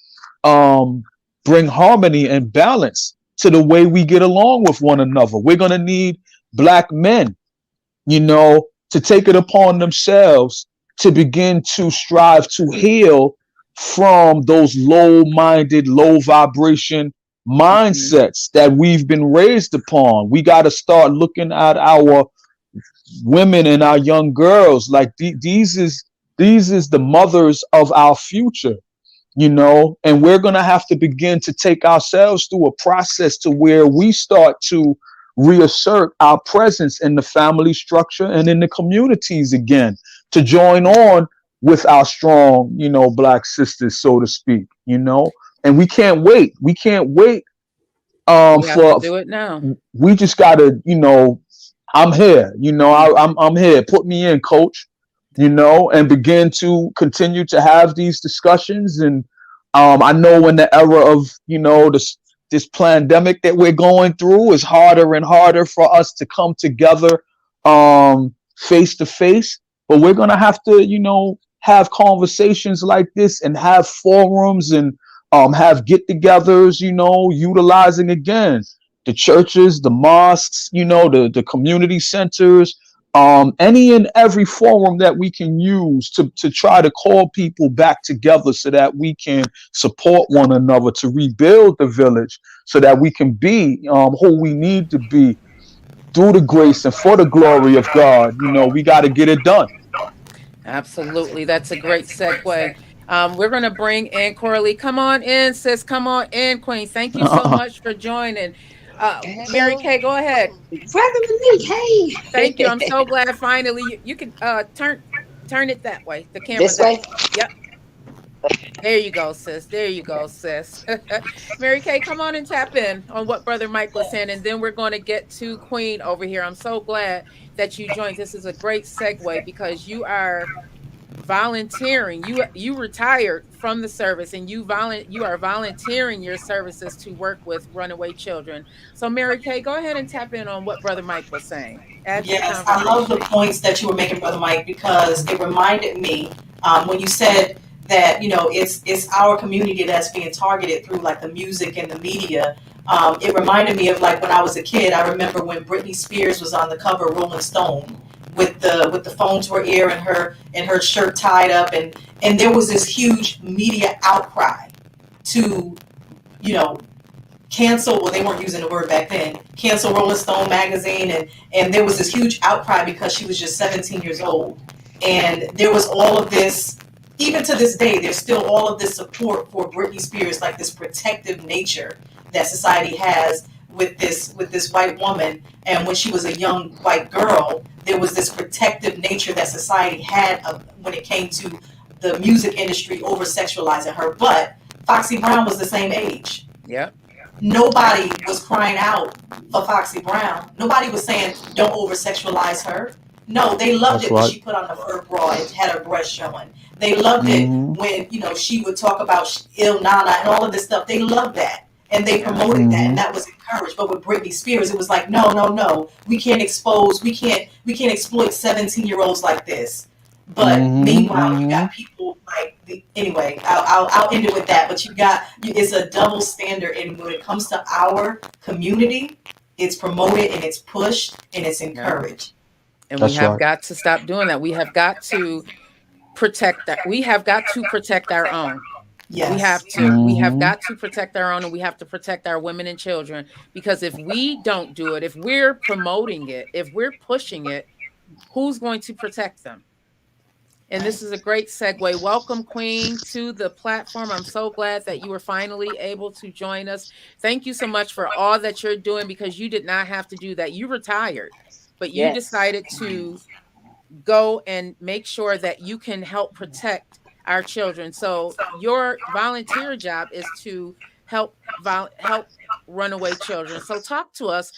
um, bring harmony and balance to the way we get along with one another. We're going to need black men, to take it upon themselves to begin to strive to heal from those low-minded, low vibration mindsets that we've been raised upon. We got to start looking at our women and our young girls like these is the mothers of our future, and we're going to have to begin to take ourselves through a process to where we start to reassert our presence in the family structure and in the communities again, to join on with our strong, black sisters, so to speak, and we can't wait. We can't wait. We have to For do it now. we just gotta, I'm here, I'm here. Put me in, coach, and begin to continue to have these discussions. And I know in the era of, this pandemic that we're going through, is harder and harder for us to come together face to face. But we're gonna have to, have conversations like this and have forums and have get-togethers, utilizing again the churches, the mosques, the community centers, any and every forum that we can use to try to call people back together so that we can support one another, to rebuild the village so that we can be who we need to be through the grace and for the glory of God. We got to get it done. Absolutely. That's a great segue. We're going to bring in Coralie. Come on in, sis. Come on in, Queen. Thank you so much for joining. Mary Hello. Kay, go ahead. Brother Malik, Thank you. hey. I'm so glad finally you can turn it that way. The camera This that way? way. Yep. There you go, sis. There you go, sis. Mary Kay, come on and tap in on what Brother Mike was saying, and then we're going to get to Queen over here. I'm so glad that you joined. This is a great segue because you are volunteering. You retired from the service, and you are volunteering your services to work with runaway children. So Mary Kay, go ahead and tap in on what Brother Mike was saying. Add to the Yes, I love the conversation. points that you were making, Brother Mike, because it reminded me when you said that it's our community that's being targeted through like the music and the media. It reminded me of like when I was a kid. I remember when Britney Spears was on the cover of Rolling Stone with the phone to her ear and her shirt tied up, and there was this huge media outcry to you know cancel, well, they weren't using the word back then, cancel Rolling Stone magazine, and there was this huge outcry because she was just 17 years old. And there was all of this, even to this day, there's still all of this support for Britney Spears, like this protective nature that society has with this white woman. And when she was a young white girl, there was this protective nature that society had when it came to the music industry over sexualizing her. But Foxy Brown was the same age. Yep. Nobody was crying out for Foxy Brown. Nobody was saying don't over sexualize her. No, they loved That's it when right. she put on the fur bra and had her breast showing. They loved it Hmm. when she would talk about Il Nana and all of this stuff. They loved that. And they promoted that, and that was encouraged. But with Britney Spears, it was like, no, no, no, we can't exploit 17-year-olds like this. But meanwhile, you got people like anyway. I'll end it with that. But it's a double standard, and when it comes to our community, it's promoted and it's pushed and it's encouraged. And we have got to stop doing that. We have got to protect that. We have got to protect our own. Yes. We have to. We have got to protect our own, and we have to protect our women and children, because if we don't do it, if we're promoting it, if we're pushing it, who's going to protect them? And this is a great segue. Welcome, Queen, to the platform. I'm so glad that you were finally able to join us. Thank you so much for all that you're doing, because you did not have to do that. You retired, but you decided to go and make sure that you can help protect our children. So your volunteer job is to help runaway children. So talk to us.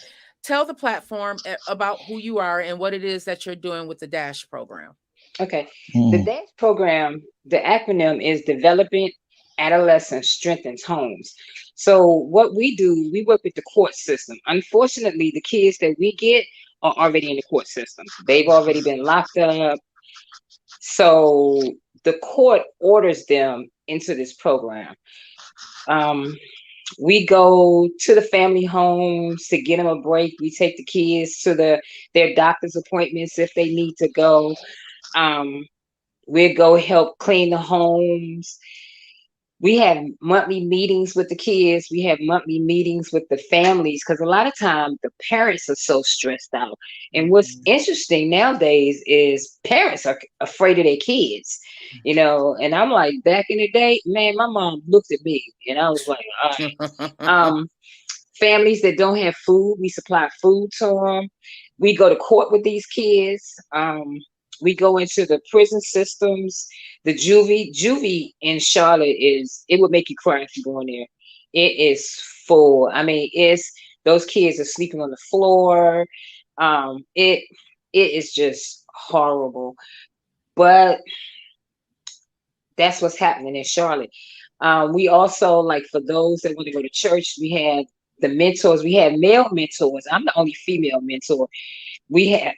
Tell the platform about who you are and what it is that you're doing with the DASH program. Okay. The DASH program, the acronym is Developing Adolescents Strengthens Homes. So what we do, we work with the court system. Unfortunately, the kids that we get are already in the court system. They've already been locked up. So the court orders them into this program. We go to the family homes to get them a break. We take the kids to their doctor's appointments if they need to go. We go help clean the homes. We have monthly meetings with the kids. We have monthly meetings with the families, because a lot of times the parents are so stressed out. And what's interesting nowadays is parents are afraid of their kids, and I'm like, back in the day, man, my mom looked at me and I was like, all right. Families that don't have food, we supply food to them. We go to court with these kids. We go into the prison systems, the juvie in Charlotte it would make you cry if you go in there. It is full. I mean, those kids are sleeping on the floor. It is just horrible. But that's what's happening in Charlotte. We also, like, for those that want to go to church, we have the mentors. We have male mentors. I'm the only female mentor. We have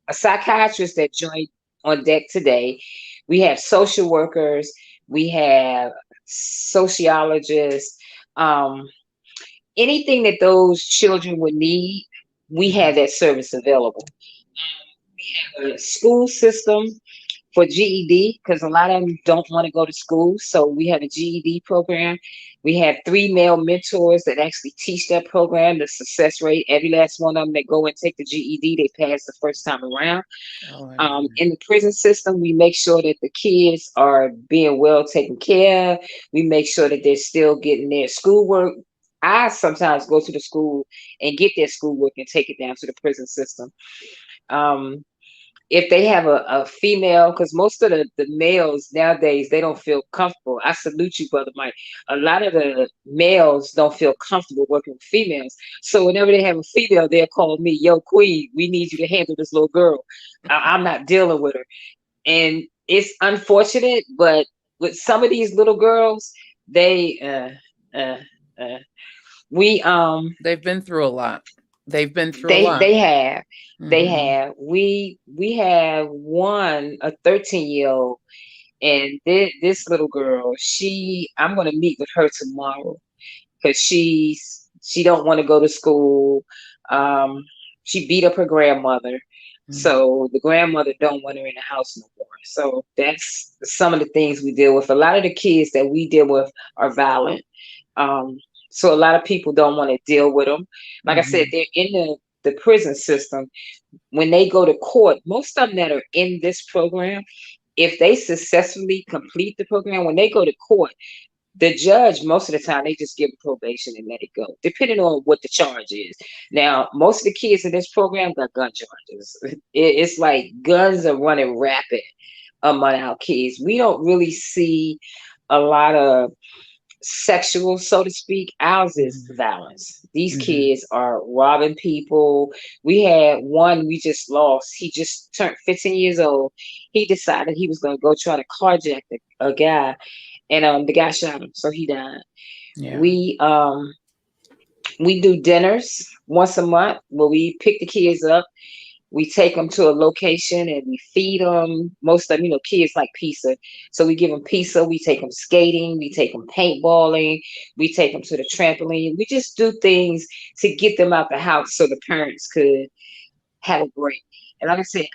a psychiatrist that joined on deck today. We have social workers. We have sociologists. Anything that those children would need, we have that service available. We have a school system for GED, because a lot of them don't want to go to school. So we have a GED program. We have 3 male mentors that actually teach that program. The success rate, every last one of them that go and take the GED, they pass the first time around. In the prison system, we make sure that the kids are being well taken care of. We make sure that they're still getting their schoolwork. I sometimes go to the school and get their schoolwork and take it down to the prison system. If they have a female, because most of the males nowadays, they don't feel comfortable. I salute you, Brother Mike. A lot of the males don't feel comfortable working with females. So whenever they have a female, they'll call me, yo, Queen, we need you to handle this little girl. I'm not dealing with her. And it's unfortunate, but with some of these little girls, they've been through a lot. They've been through a lot. They have. They have. We have a 13-year-old, and this little girl, I'm going to meet with her tomorrow, because she don't want to go to school. She beat up her grandmother. So the grandmother don't want her in the house no more. So that's some of the things we deal with. A lot of the kids that we deal with are violent. So a lot of people don't want to deal with them. Like I said, they're in the prison system. When they go to court, most of them that are in this program, if they successfully complete the program, when they go to court, the judge, most of the time, they just give probation and let it go, depending on what the charge is. Now, most of the kids in this program got gun charges. It's like guns are running rapid among our kids. We don't really see a lot of sexual, so to speak. Ours is violence. These kids are robbing people. We had one we just lost. He just turned 15 years old. He decided he was going to go try to carjack a guy, and the guy shot him, so he died. Yeah. We do dinners once a month where we pick the kids up. We take them to a location and we feed them. Most of them, kids like pizza. So we give them pizza. We take them skating. We take them paintballing. We take them to the trampoline. We just do things to get them out the house so the parents could have a break. And like I said,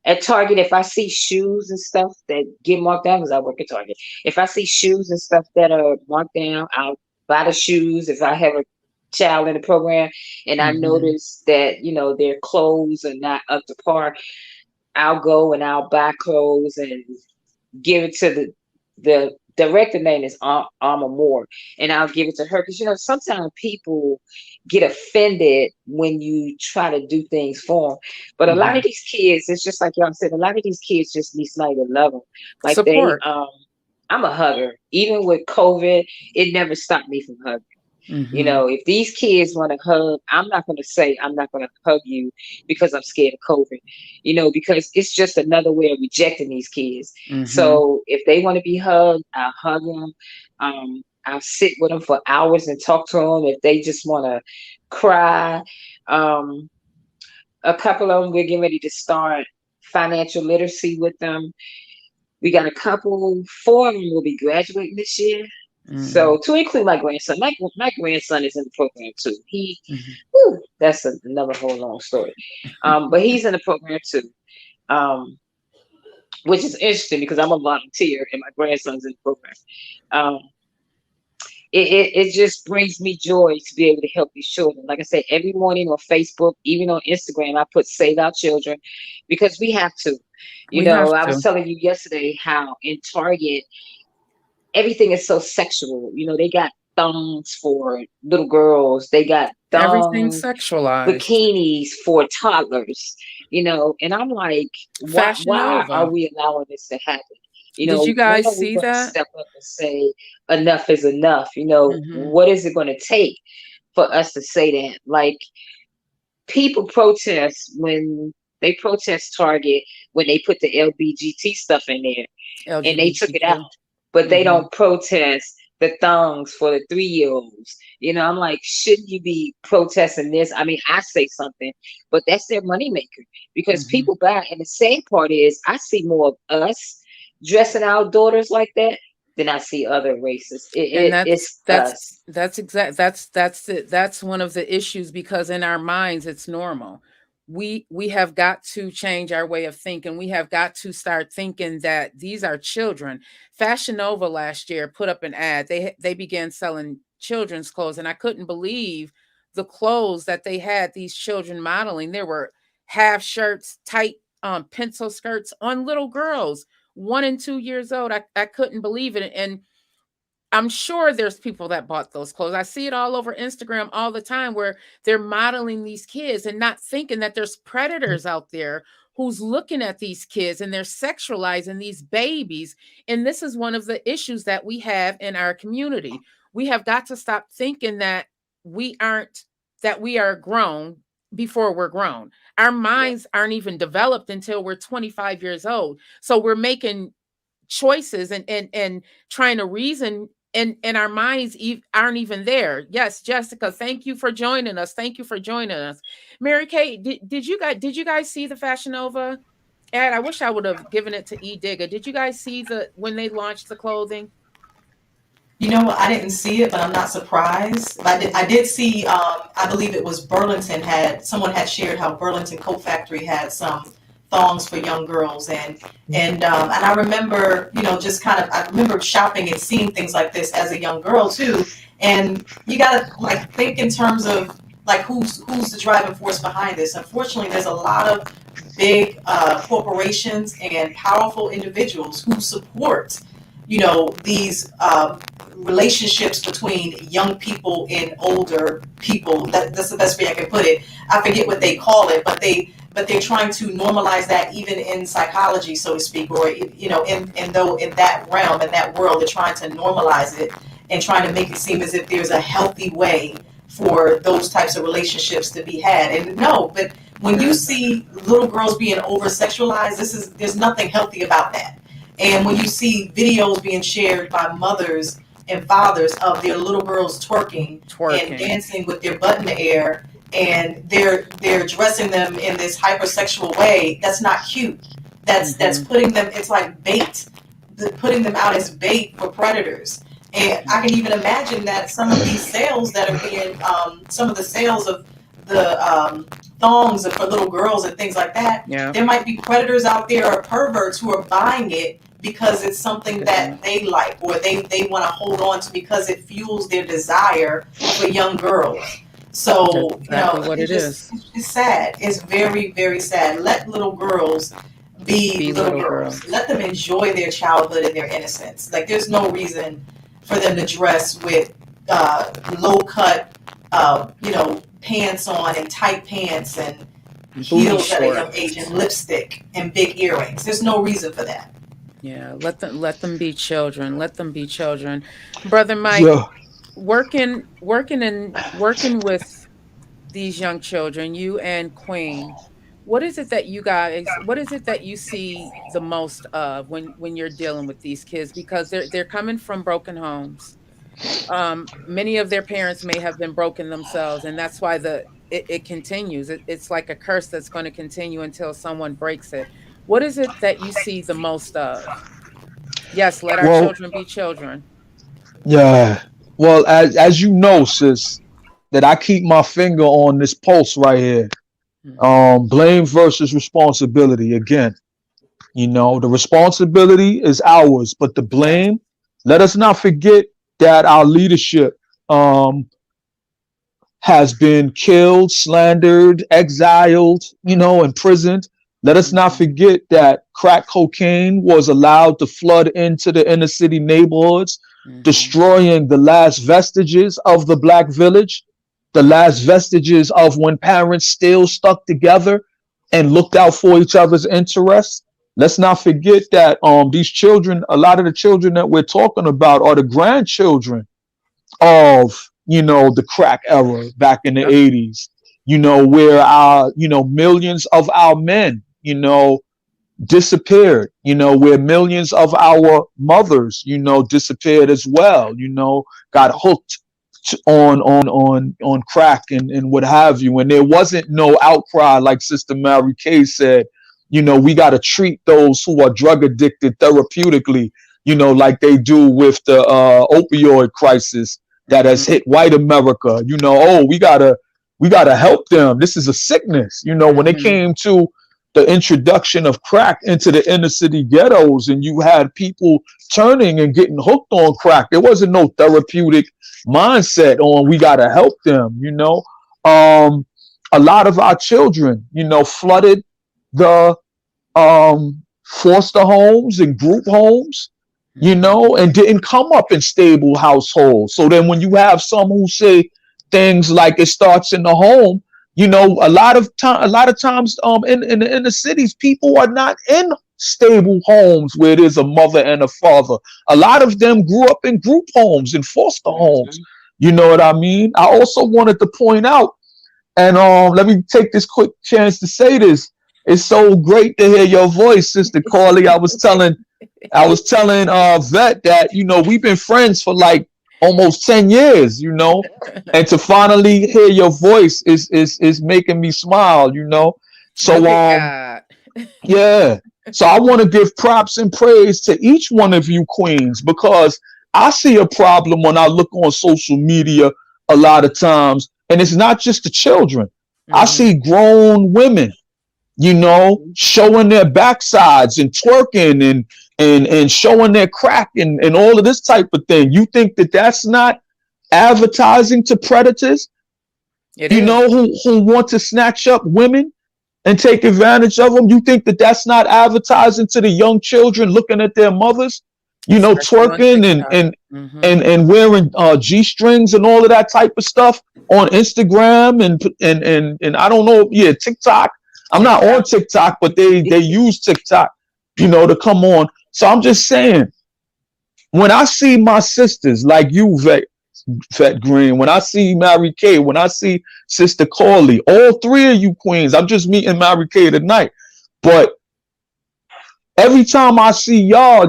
at Target, if I see shoes and stuff that get marked down, because I work at Target, if I see shoes and stuff that are marked down, I'll buy the shoes. If I have a child in the program and I notice that, their clothes are not up to par, I'll go and I'll buy clothes and give it to the director name is Alma Moore, and I'll give it to her because sometimes people get offended when you try to do things for them. But a lot of these kids, it's just like y'all said, a lot of these kids just need somebody to love them. Like Support. I'm a hugger. Even with COVID, it never stopped me from hugging. If these kids want to hug, I'm not going to say I'm not going to hug you because I'm scared of COVID, because it's just another way of rejecting these kids. So if they want to be hugged, I'll hug them. I'll sit with them for hours and talk to them. If they just want to cry, a couple of them, we're getting ready to start financial literacy with them. We got 4 of them will be graduating this year. So to include my grandson, my grandson is in the program too. That's another whole long story. But he's in the program too, which is interesting because I'm a volunteer and my grandson's in the program. It just brings me joy to be able to help these children. Like I said, every morning on Facebook, even on Instagram, I put Save Our Children because we have to. I was telling you yesterday how in Target, everything is so sexual. They got thongs for little girls. They got Everything thong sexualized. bikinis for toddlers. And I'm like, why are we allowing this to happen? Did you guys when are we see going to that? step up and say enough is enough? What is it going to take for us to say that? Like, people protest when they protest Target when they put the LBGT stuff in there and they took it out, but they don't protest the thongs for the 3-year-olds. I'm like, shouldn't you be protesting this? I mean, I say something, but that's their moneymaker because people buy. And the sad part is I see more of us dressing our daughters like that than I see other races. It's us. That's one of the issues because in our minds it's normal. We have got to change our way of thinking. We have got to start thinking that these are children. Fashion Nova last year put up an ad. They began selling children's clothes, and I couldn't believe the clothes that they had these children modeling. There were half shirts, tight pencil skirts on little girls, 1 and 2 years old. I couldn't believe it. And I'm sure there's people that bought those clothes. I see it all over Instagram all the time where they're modeling these kids and not thinking that there's predators out there who's looking at these kids and they're sexualizing these babies. And this is one of the issues that we have in our community. We have got to stop thinking that we are grown before we're grown. Our minds aren't even developed until we're 25 years old. So we're making choices and trying to reason and our minds aren't even there. Yes, Jessica, thank you for joining us. Mary Kate, did you guys see the Fashion Nova ad? I wish I would have given it to E Digger. Did you guys see when they launched the clothing? You know what? I didn't see it, but I'm not surprised. I did see. I believe it was Burlington someone had shared how Burlington Coat Factory had some thongs for young girls, and I remember, just kind of, I remember shopping and seeing things like this as a young girl too. And you gotta like think in terms of like who's the driving force behind this. Unfortunately, there's a lot of big corporations and powerful individuals who support, these relationships between young people and older people. That's the best way I can put it. I forget what they call it, but they're trying to normalize that even in psychology, so to speak, or in that realm, in that world, they're trying to normalize it and trying to make it seem as if there's a healthy way for those types of relationships to be had. And no, but when you see little girls being over sexualized, there's nothing healthy about that. And when you see videos being shared by mothers and fathers of their little girls twerking and dancing with their butt in the air, and they're dressing them in this hypersexual way. That's not cute. That's putting them. It's like bait, putting them out as bait for predators. And I can even imagine that some of these sales that are being, some of the sales of the thongs for little girls and things like that, there might be predators out there or perverts who are buying it because it's something that they like, or they want to hold on to because it fuels their desire for young girls. So, it's sad. It's very, very sad. Let little girls be little girls. Let them enjoy their childhood and their innocence. Like, there's no reason for them to dress with low cut, pants on and tight pants and heels at a young age and lipstick and big earrings. There's no reason for that. Yeah, let them be children. Let them be children. Brother Mike, working with these young children, you and Queen, what is it that you see the most of when you're dealing with these kids? Because they're coming from broken homes. Many of their parents may have been broken themselves, and that's why it continues. It's like a curse that's going to continue until someone breaks it. What is it that you see the most of? Yes, let our children be children. Yeah. Well, as you know, sis, that I keep my finger on this pulse right here. Blame versus responsibility. Again, the responsibility is ours, but the blame, let us not forget that our leadership has been killed, slandered, exiled, imprisoned. Let us not forget that crack cocaine was allowed to flood into the inner city neighborhoods, destroying the last vestiges of the Black village, the last vestiges of when parents still stuck together and looked out for each other's interests. Let's not forget that these children, a lot of the children that we're talking about are the grandchildren of, the crack era back in the 80s, where our, millions of our men, disappeared, where millions of our mothers, disappeared as well, got hooked on crack and what have you. And there wasn't no outcry, like Sister Mary Kay said. We got to treat those who are drug addicted therapeutically, like they do with the opioid crisis that has hit white America. We gotta help them. This is a sickness. When it came to the introduction of crack into the inner city ghettos, and you had people turning and getting hooked on crack, there wasn't no therapeutic mindset on we gotta help them. A lot of our children, flooded the foster homes and group homes, and didn't come up in stable households. So then when you have some who say things like it starts in the home, a lot of times in the inner cities, people are not in stable homes where there's a mother and a father. A lot of them grew up in group homes and foster homes. You know what I mean? I also wanted to point out, and let me take this quick chance to say this. It's so great to hear your voice, Sister Carly. I was telling Vette that, we've been friends for like almost 10 years, and to finally hear your voice is making me smile, So yeah. So I want to give props and praise to each one of you queens, because I see a problem when I look on social media a lot of times, and it's not just the children. I see grown women, showing their backsides and twerking and showing their crack and all of this type of thing. You think that that's not advertising to predators, who want to snatch up women and take advantage of them? You think that that's not advertising to the young children looking at their mothers, twerking and wearing G-strings and all of that type of stuff on Instagram and I don't know, TikTok. I'm not on TikTok, but they use TikTok, to come on. So I'm just saying, when I see my sisters like you, Vette Green, when I see Mary Kay, when I see Sister Carly, all three of you queens, I'm just meeting Mary Kay tonight, but every time I see y'all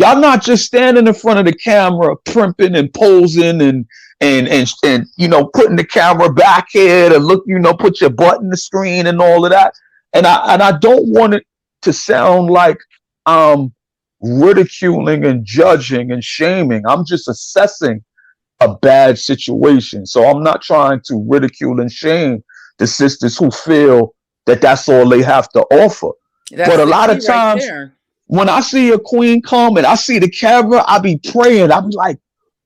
Y'all not just standing in front of the camera, primping and posing and putting the camera back here to look, put your butt in the screen and all of that. And I don't want it to sound like I'm ridiculing and judging and shaming. I'm just assessing a bad situation. So I'm not trying to ridicule and shame the sisters who feel that that's all they have to offer. That's But a the lot key of right times there. when I see a queen come and I see the camera, I be praying. I be like,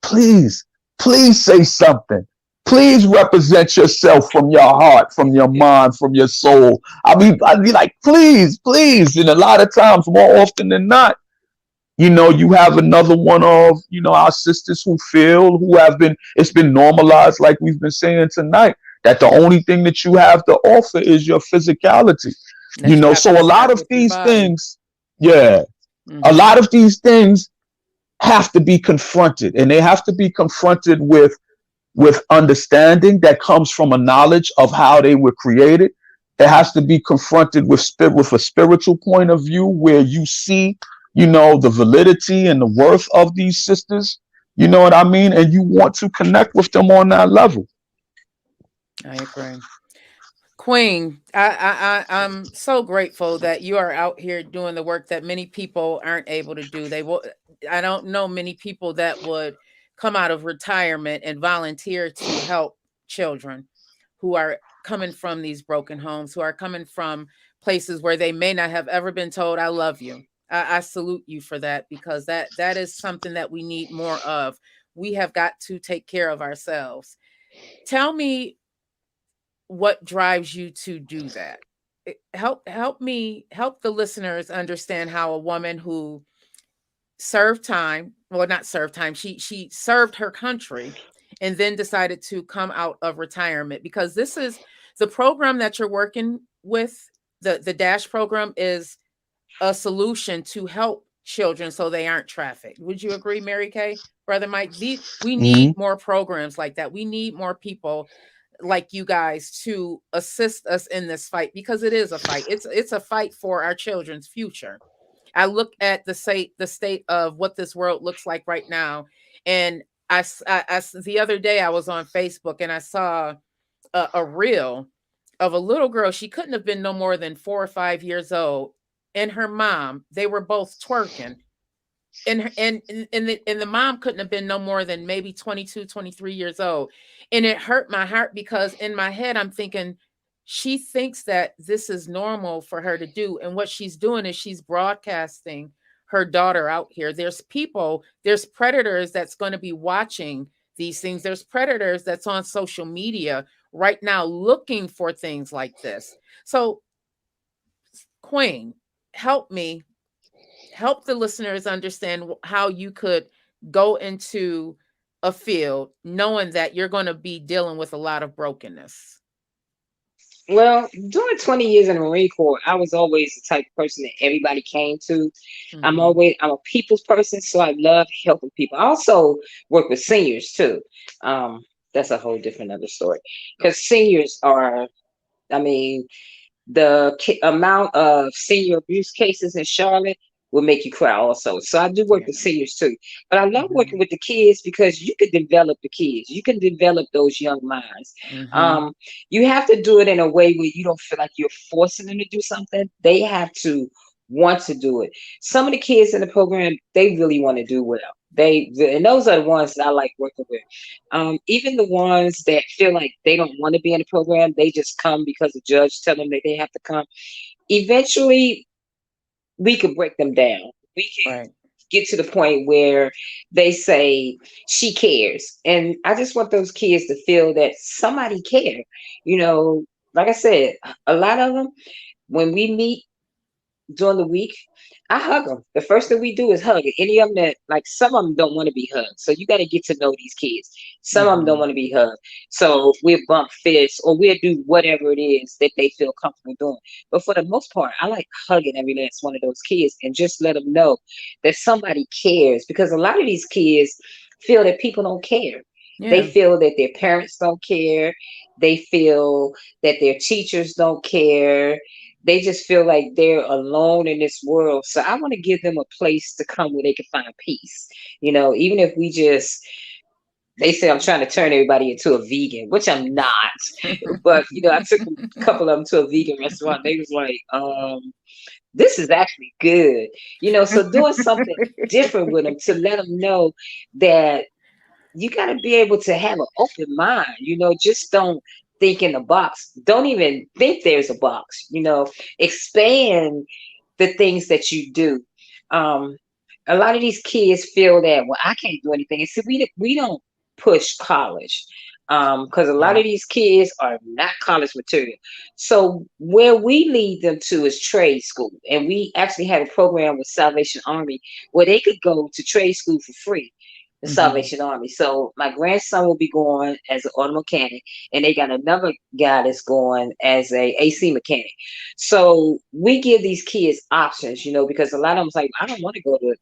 please, please say something. Please represent yourself from your heart, from your mind, from your soul. I'd be like, please, please. And a lot of times, more often than not, you have another one of, our sisters it's been normalized, like we've been saying tonight, that the only thing that you have to offer is your physicality. That you have So to a lot serve of with your these body. things, yeah, a Mm-hmm. lot of these things have to be confronted, and they have to be confronted with understanding that comes from a knowledge of how they were created. It has to be confronted with a spiritual point of view where you see, the validity and the worth of these sisters. You know what I mean? And you want to connect with them on that level. I agree. Queen, I'm so grateful that you are out here doing the work that many people aren't able to do. I don't know many people that would come out of retirement and volunteer to help children who are coming from these broken homes, who are coming from places where they may not have ever been told, I love you. I salute you for that, because that is something that we need more of. We have got to take care of ourselves. Tell me what drives you to do that. Help the listeners understand how a woman who served time, well, not served time, she served her country and then decided to come out of retirement, because this is the program that you're working with. The dash program is a solution to help children so they aren't trafficked. Would you agree, Mary Kay, brother Mike? We need Hmm. more programs like that. We need more people like you guys to assist us in this fight, because it is a fight. It's a fight for our children's future. I look at the state of what this world looks like right now, and the other day I was on Facebook and I saw a reel of a little girl. She couldn't have been no more than 4 or 5 years old, and her mom. They were both twerking, and the mom couldn't have been no more than maybe 22, 23 years old. And it hurt my heart, because in my head I'm thinking, she thinks that this is normal for her to do, and what she's doing is she's broadcasting her daughter out here. There's predators that's going to be watching these things. There's predators that's on social media right now looking for things like this. So, Queen, help me help the listeners understand how you could go into a field knowing that you're going to be dealing with a lot of brokenness. Well, during 20 years in the Marine Corps, I was always the type of person that everybody came to. Hmm. I'm a people's person, so I love helping people. I also work with seniors too. Um, that's a whole different other story, because seniors are, I mean, the amount of senior abuse cases in Charlotte will make you cry also. So I do work Yeah. with seniors too. But I love working Hmm. with the kids because you can develop the kids. You can develop those young minds. Hmm. Um, you have to do it in a way where you don't feel like you're forcing them to do something. They have to want to do it. Some of the kids in the program, they really want to do well. And those are the ones that I like working with. Even the ones that feel like they don't want to be in the program, they just come because the judge tell them that they have to come. Eventually, we could break them down. We can Right. get to the point where they say she cares, and I just want those kids to feel that somebody care. You know, like I said, a lot of them, when we meet during the week, I hug them. The first thing we do is hug. Any of them that, like, some of them don't want to be hugged. So you got to get to know these kids. Some of them don't Hmm. want to be hugged. So we'll bump fists or we'll do whatever it is that they feel comfortable doing. But for the most part, I like hugging every last one of those kids and just let them know that somebody cares, because a lot of these kids feel that people don't care. They Yeah. feel that their parents don't care. They feel that their teachers don't care. they just feel like they're alone in this world. So I want to give them a place to come where they can find peace. Even if we just, they say I'm trying to turn everybody into a vegan, which I'm not. But I took a couple of them to a vegan restaurant. They was like, this is actually good. So doing something different with them to let them know that you got to be able to have an open mind. Just don't think in the box. Don't even think there's a box. Expand the things that you do. A lot of these kids feel that, well, I can't do anything. And see, we don't push college because a lot Yeah. of these kids are not college material. So where we lead them to is trade school. And we actually have a program with Salvation Army where they could go to trade school for free, the Salvation Army. So my grandson will be going as an auto mechanic, and they got another guy that's going as a AC mechanic. So we give these kids options, because a lot of them's like, I don't want to go to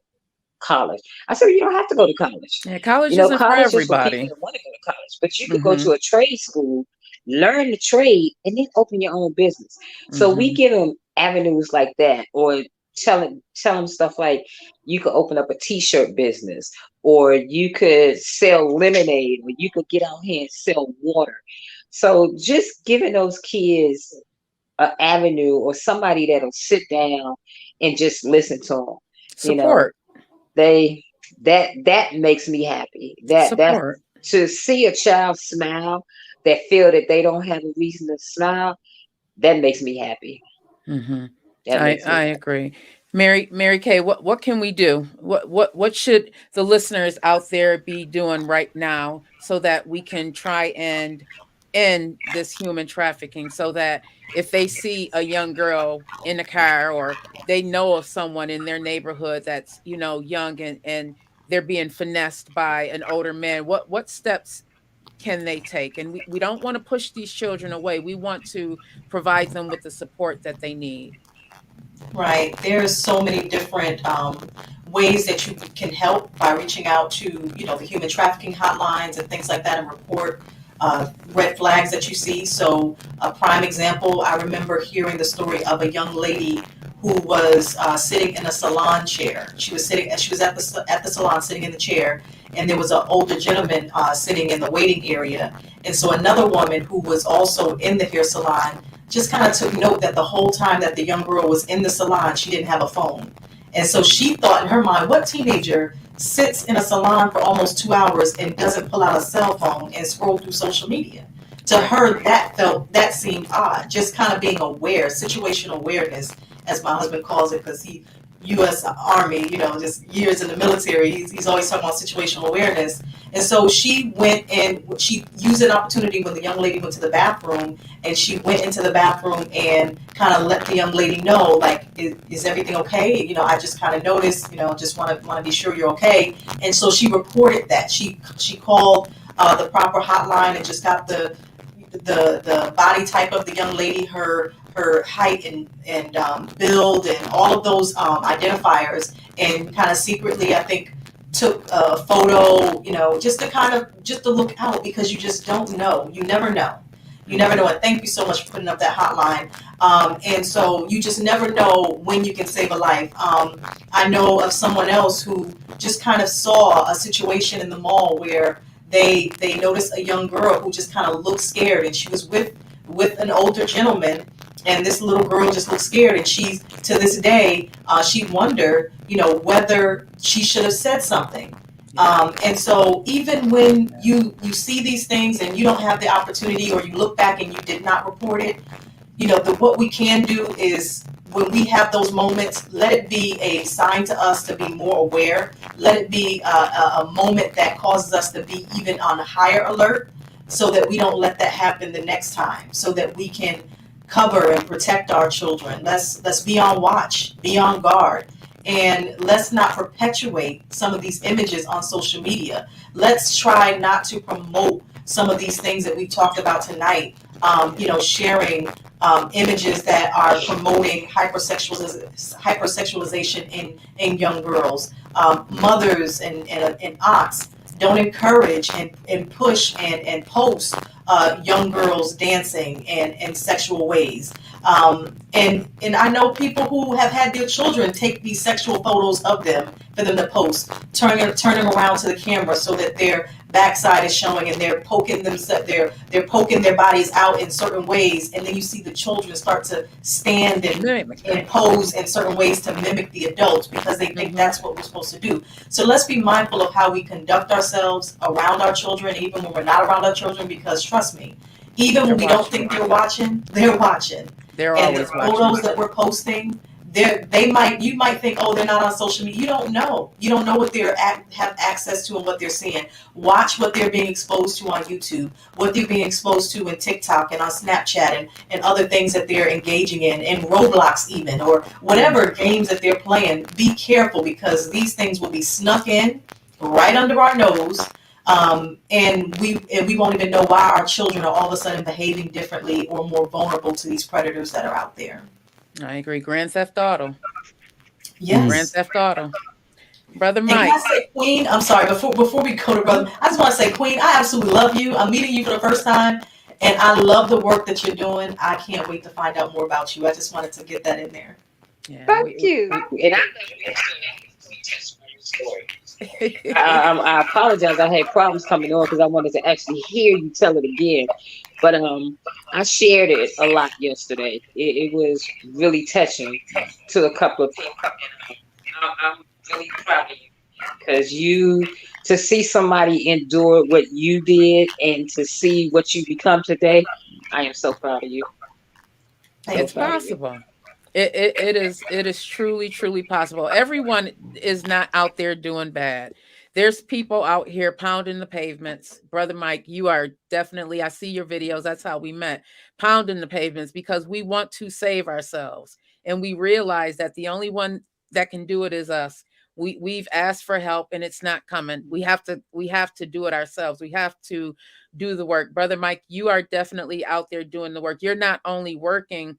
college. I said, you don't have to go to college. Yeah, college isn't for College is for people everybody. that want to go to college, but you could go to a trade school, learn the trade, and then open your own business. So we give them avenues like that, or tell them stuff like you could open up a t-shirt business, or you could sell lemonade, or you could get out here and sell water. So just giving those kids an avenue or somebody that'll sit down and just listen to them. Support. They that makes me happy. That Support. to see a child smile, that feel that they don't have a reason to smile, that makes me happy. That makes me I happy. agree. Mary Kay, what can we do? What should the listeners out there be doing right now so that we can try and end this human trafficking, so that if they see a young girl in a car, or they know of someone in their neighborhood that's, young, and they're being finessed by an older man, what steps can they take? And we don't want to push these children away. We want to provide them with the support that they need. Right. There's so many different ways that you can help by reaching out to, the human trafficking hotlines and things like that, and report red flags that you see. So a prime example, I remember hearing the story of a young lady who was sitting in a salon chair. She was at the salon sitting in the chair, and there was an older gentleman sitting in the waiting area. And so another woman who was also in the hair salon just kind of took note that the whole time that the young girl was in the salon, she didn't have a phone. And so she thought in her mind, what teenager sits in a salon for almost 2 hours and doesn't pull out a cell phone and scroll through social media? To her, that seemed odd. Just kind of being aware, situational awareness, as my husband calls it, because he U.S. Army, just years in the military. He's always talking about situational awareness. And so she went and she used an opportunity when the young lady went to the bathroom, and she went into the bathroom and kind of let the young lady know, like, is everything okay? I just kind of noticed, just want to be sure you're okay. And so she reported that. She called the proper hotline and just got the body type of the young lady, her height and build, and all of those identifiers, and kind of secretly, I think, took a photo, just to look out, because you just don't know. You never know. You never know. And thank you so much for putting up that hotline. And so you just never know when you can save a life. I know of someone else who just kind of saw a situation in the mall where they noticed a young girl who just kind of looked scared, and she was with an older gentleman, and this little girl just looked scared, and she's, to this day, she wondered, whether she should have said something. And so even when you see these things and you don't have the opportunity, or you look back and you did not report it, what we can do is, when we have those moments, let it be a sign to us to be more aware. Let it be a moment that causes us to be even on a higher alert, so that we don't let that happen the next time, so that we can cover and protect our children. Let's be on watch, be on guard, and let's not perpetuate some of these images on social media. Let's try not to promote some of these things that we talked about tonight. Sharing images that are promoting hypersexualization in young girls. Mothers and aunts don't encourage and push and post young girls dancing in sexual ways. And I know people who have had their children take these sexual photos of them for them to post, turning around to the camera so that their backside is showing and they're poking they're poking their bodies out in certain ways, and then you see the children start to stand and pose in certain ways to mimic the adults because they think that's what we're supposed to do. So let's be mindful of how we conduct ourselves around our children, even when we're not around our children, because trust me, even when we don't think they're watching, they're watching. They're and always the watching. photos that we're posting, you might think, oh, they're not on social media. You don't know what they're have access to and what they're seeing. Watch what they're being exposed to on YouTube, what they're being exposed to in TikTok and on Snapchat and other things that they're engaging in Roblox even, or whatever games that they're playing. Be careful, because these things will be snuck in right under our nose. And we won't even know why our children are all of a sudden behaving differently or more vulnerable to these predators that are out there. I agree. Grand Theft Auto. Yes. Grand Theft Auto. Brother Mike. And can I say, Queen, I'm sorry, before we go to Brother, I just want to say, Queen, I absolutely love you. I'm meeting you for the first time, and I love the work that you're doing. I can't wait to find out more about you. I just wanted to get that in there. Yeah, thank you. And I apologize. I had problems coming on because I wanted to actually hear you tell it again. But I shared it a lot yesterday. It was really touching to a couple of people. I'm really proud of you, because to see somebody endure what you did and to see what you become today, I am so proud of you. It's possible. It is truly possible. Everyone is not out there doing bad. There's people out here pounding the pavements. Brother Mike, you are definitely, I see your videos. That's how we met, pounding the pavements, because we want to save ourselves. And we realize that the only one that can do it is us. We've asked for help and it's not coming. We have to do it ourselves. We have to do the work. Brother Mike, you are definitely out there doing the work. You're not only working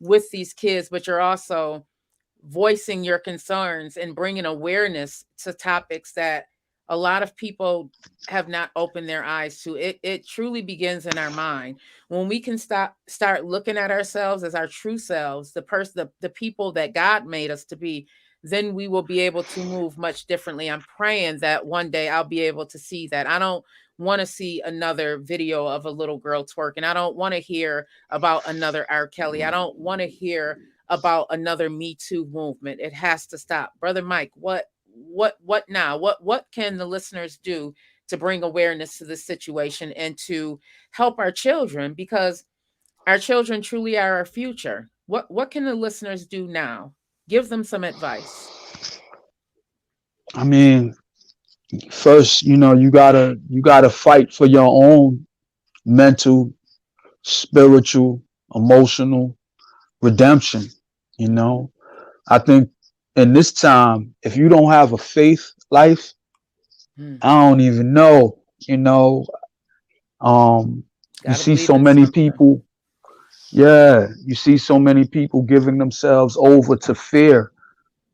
with these kids, but you're also voicing your concerns and bringing awareness to topics that a lot of people have not opened their eyes to. It truly begins in our mind. When we can start looking at ourselves as our true selves, the people that God made us to be, then we will be able to move much differently. I'm praying that one day I'll be able to see that. I don't want to see another video of a little girl twerking. I don't want to hear about another R. Kelly. I don't want to hear about another Me Too movement. It has to stop. Brother Mike, what now? What can the listeners do to bring awareness to this situation and to help our children? Because our children truly are our future. What can the listeners do now? Give them some advice. I mean, first, you gotta fight for your own mental, spiritual, emotional redemption. I think in this time, if you don't have a faith life, I don't even know. You see so many people. Yeah, you see so many people giving themselves over to fear,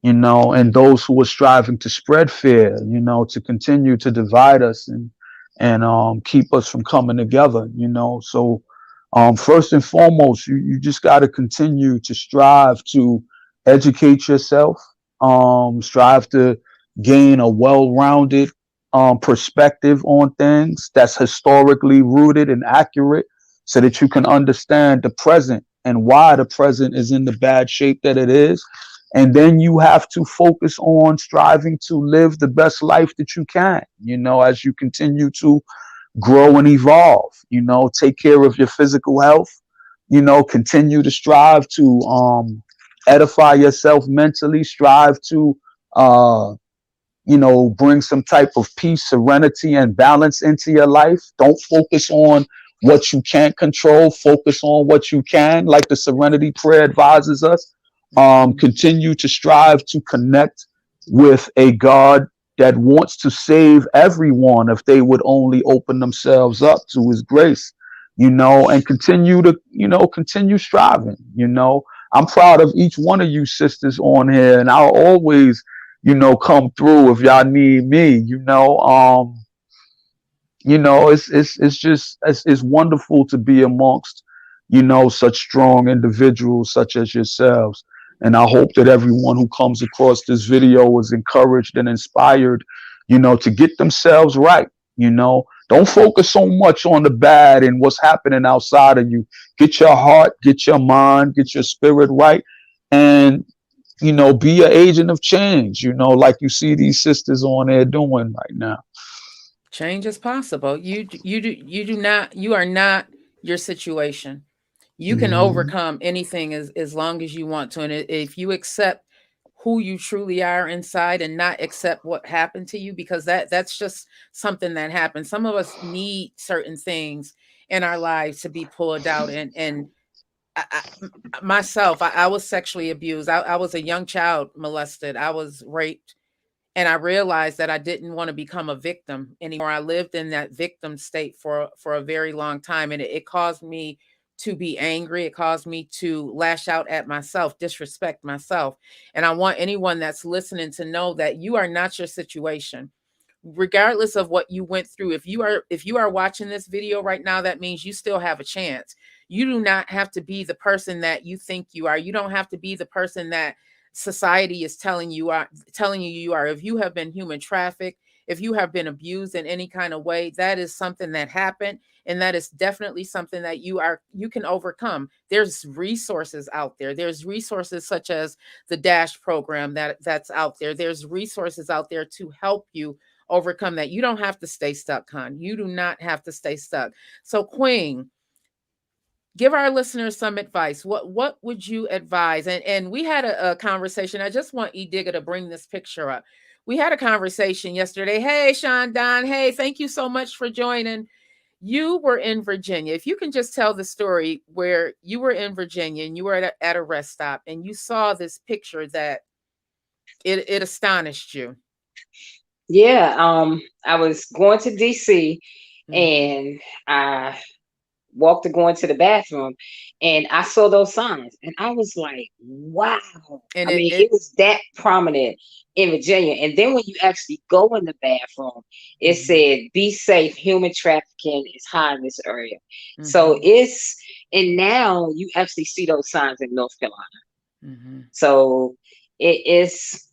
and those who are striving to spread fear, to continue to divide us and keep us from coming together, So first and foremost, you just got to continue to strive to educate yourself, strive to gain a well-rounded perspective on things that's historically rooted and accurate, so that you can understand the present and why the present is in the bad shape that it is. And then you have to focus on striving to live the best life that you can, as you continue to grow and evolve, take care of your physical health, continue to strive to edify yourself mentally, strive to, bring some type of peace, serenity, and balance into your life. Don't focus on what you can't control. Focus on what you can, like the Serenity Prayer advises us. Continue to strive to connect with a God that wants to save everyone if they would only open themselves up to his grace, and continue striving. I'm proud of each one of you sisters on here, and I'll always, come through if y'all need me, You know, it's just it's wonderful to be amongst, you know, such strong individuals such as yourselves. And I hope that everyone who comes across this video is encouraged and inspired, you know, to get themselves right. You know, don't focus so much on the bad and what's happening outside of you. Get your heart, get your mind, get your spirit right, and you know, be an agent of change. You know, like you see these sisters on there doing right now. Change is possible. You are not your situation. You can Mhm. overcome anything as long as you want to. And if you accept who you truly are inside and not accept what happened to you, because that's just something that happens. Some of us need certain things in our lives to be pulled out. And myself, I was sexually abused. I was a young child molested. I was raped. And I realized that I didn't want to become a victim anymore. I lived in that victim state for a very long time, and it caused me to be angry. It caused me to lash out at myself, disrespect myself. And I want anyone that's listening to know that you are not your situation. Regardless of what you went through, if you are watching this video right now, that means you still have a chance. You do not have to be the person that you think you are. You don't have to be the person that society is telling you you are. If you have been human trafficked, if you have been abused in any kind of way, that is something that happened, and that is definitely something that you can overcome. There's resources out there. There's resources such as the Dash program that's out there. There's resources out there to help you overcome that. You don't have to stay stuck, hon. You do not have to stay stuck. So, Queen, give our listeners some advice. What would you advise? And we had a conversation. I just want E Digger to bring this picture up. We had a conversation yesterday. Hey, Sean Don. Hey, thank you so much for joining. You were in Virginia. If you can just tell the story where you were in Virginia and you were at a rest stop and you saw this picture that it astonished you. Yeah, I was going to DC Hmm. and I walked to go into the bathroom and I saw those signs and I was like, wow. And I it, mean, it it was that prominent in Virginia. And then when you actually go in the bathroom, it mhm, said, be safe, human trafficking is high in this area. So mhm, and now you actually see those signs in North Carolina. mhm. So it is,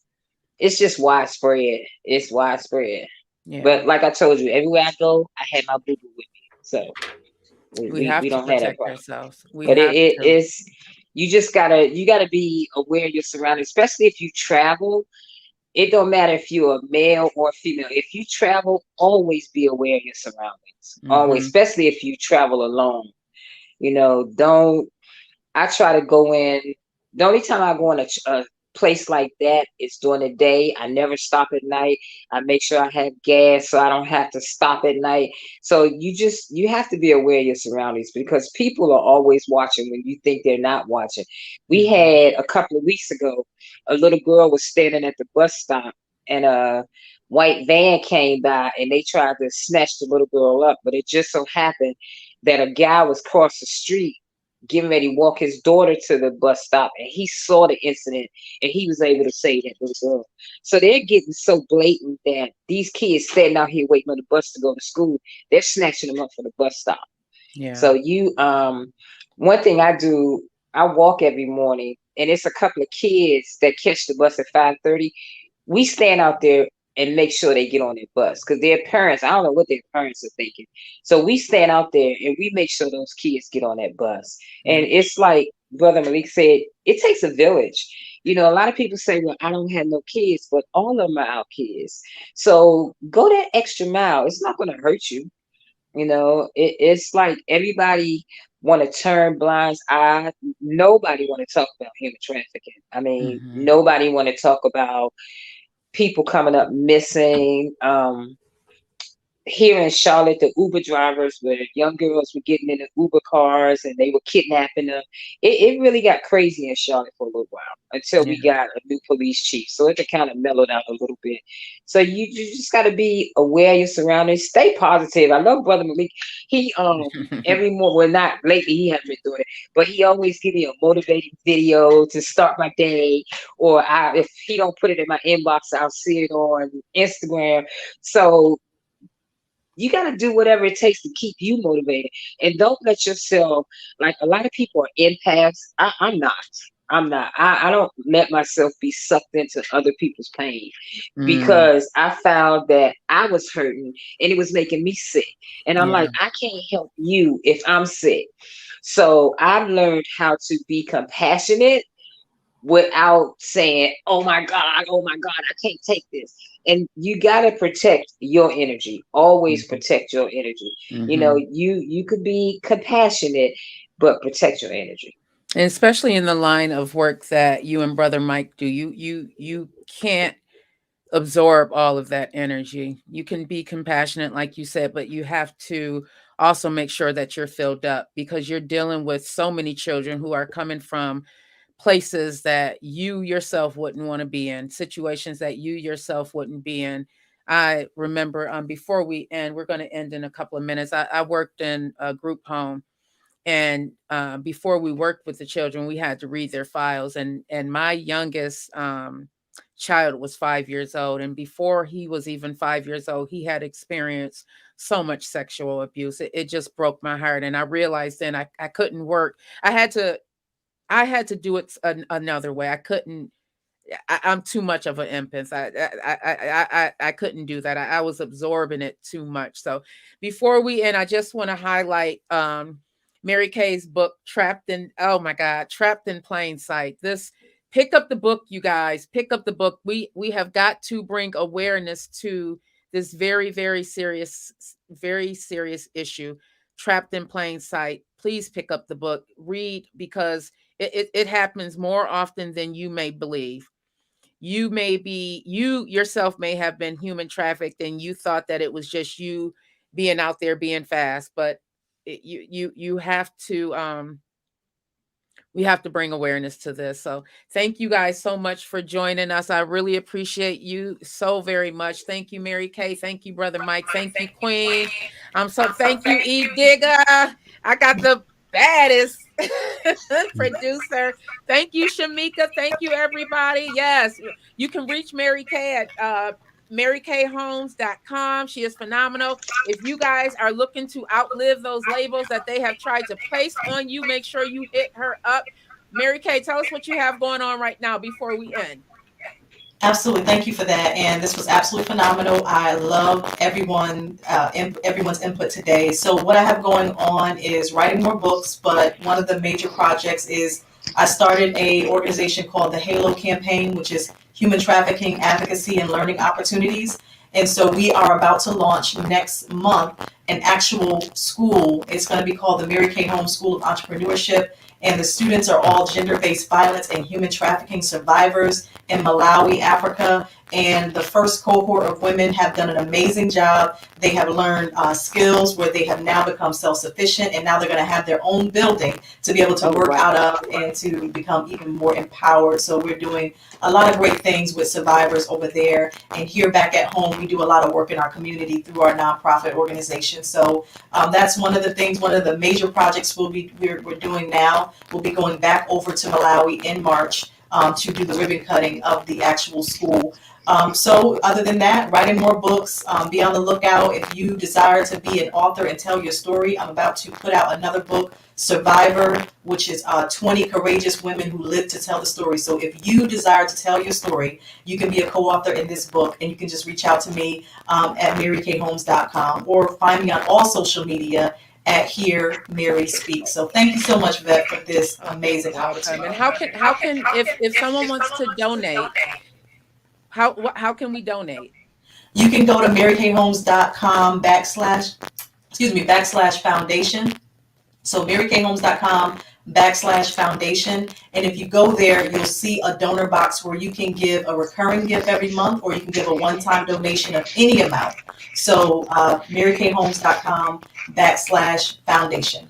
it's just widespread. It's widespread. Yeah. But like I told you, everywhere I go, I had my boo boo with me. So We have we to don't have that protect problem. ourselves. We But have it to. is, you gotta be aware of your surroundings, especially if you travel. It don't matter if you're a male or a female. If you travel, always be aware of your surroundings. Always, Mhm. especially if you travel alone. You know, don't I try to go in. The only time I go in a place like that is during the day. I never stop at night. I make sure I have gas so I don't have to stop at night. So you have to be aware of your surroundings because people are always watching when you think they're not watching. We Mhm. had a couple of weeks ago, a little girl was standing at the bus stop and a white van came by and they tried to snatch the little girl up, but it just so happened that a guy was across the street getting ready to walk his daughter to the bus stop and he saw the incident and he was able to save that little girl. So they're getting so blatant that these kids standing out here waiting on the bus to go to school, they're snatching them up for the bus stop. Yeah. So one thing I do, I walk every morning and it's a couple of kids that catch the bus at 5:30. We stand out there and make sure they get on their bus because their parents, I don't know what their parents are thinking. So we stand out there and we make sure those kids get on that bus. And Yeah. it's like Brother Malik said, it takes a village. You know, a lot of people say, well, I don't have no kids, but all of them are our kids. So go that extra mile. It's not going to hurt you. You know, it's like everybody want to turn blind eye. Nobody want to talk about human trafficking. I mean, Mhm. nobody want to talk about people coming up missing. Here in Charlotte, the Uber drivers where young girls were getting in the Uber cars and they were kidnapping them. It really got crazy in Charlotte for a little while until Yeah. we got a new police chief. So it kind of mellowed out a little bit. So you just got to be aware of your surroundings. Stay positive. I love Brother Malik. He every morning, well not lately he hasn't been doing it, but he always give me a motivating video to start my day. Or if he don't put it in my inbox, I'll see it on Instagram. So You got to do whatever it takes to keep you motivated, and don't let yourself, like a lot of people are empaths. I'm not. I'm not. I don't let myself be sucked into other people's pain, because I found that I was hurting and it was making me sick. And I'm like, I can't help you if I'm sick. So I've learned how to be compassionate without saying, oh my God, I can't take this. And you got to protect your energy. Always protect your energy. You know, you could be compassionate, but protect your energy. And especially in the line of work that you and Brother Mike do, you can't absorb all of that energy. You can be compassionate, like you said, but you have to also make sure that you're filled up, because you're dealing with so many children who are coming from places that you yourself wouldn't want to be in, situations that you yourself wouldn't be in. I remember, before we end, we're going to end in a couple of minutes. I worked in a group home, and before we worked with the children, we had to read their files, and my youngest child was 5 years old, and before he was even 5 years old, he had experienced so much sexual abuse. It just broke my heart, and I realized then I couldn't work. I had to do it another way. I couldn't. I'm too much of an empath. I couldn't do that. I was absorbing it too much. So before we end, I just want to highlight Mary Kay's book, oh my God, Trapped in Plain Sight. Pick up the book, you guys. Pick up the book. We have got to bring awareness to this very, very serious issue. Trapped in Plain Sight. Please pick up the book. Read, because it happens more often than you may believe. You yourself may have been human trafficked, and you thought that it was just you being out there being fast, but you have to we have to bring awareness to this. So thank you guys so much for joining us. I really appreciate you so very much. Thank you, Mary Kay. Thank you, Brother Mike. Thank you, Queen. Thank you, E Digger. I got the baddest producer. Thank you, Shamika. Thank you, everybody. Yes, you can reach Mary Kay at marykhomes.com. She is phenomenal. If you guys are looking to outlive those labels that they have tried to place on you, make sure you hit her up. Mary Kay, tell us what you have going on right now before we end. Absolutely. Thank you for that. And this was absolutely phenomenal. I love everyone's input today. So what I have going on is writing more books, but one of the major projects is I started a organization called the Halo Campaign, which is Human Trafficking Advocacy and Learning Opportunities. And so we are about to launch next month an actual school. It's going to be called the Mary Kay Holmes School of Entrepreneurship. And the students are all gender-based violence and human trafficking survivors in Malawi, Africa. And the first cohort of women have done an amazing job. They have learned skills where they have now become self-sufficient, and now they're going to have their own building to be able to work out of and to become even more empowered. So we're doing a lot of great things with survivors over there. And here back at home, we do a lot of work in our community through our nonprofit organization. So that's one of the things, one of the major projects we're doing now. We'll be going back over to Malawi in March to do the ribbon cutting of the actual school. So other than that, writing more books, be on the lookout. If you desire to be an author and tell your story, I'm about to put out another book, Survivor, which is 20 courageous women who live to tell the story. So if you desire to tell your story, you can be a co-author in this book, and you can just reach out to me at marykhomes.com or find me on all social media at Hear Mary Speak. So thank you so much, Vette, for this amazing opportunity. And how can if someone wants to donate, how can we donate? You can go to marykhomes.com /foundation. So marykhomes.com /foundation. And if you go there, you'll see a donor box where you can give a recurring gift every month, or you can give a one-time donation of any amount. So marykhomes.com /foundation.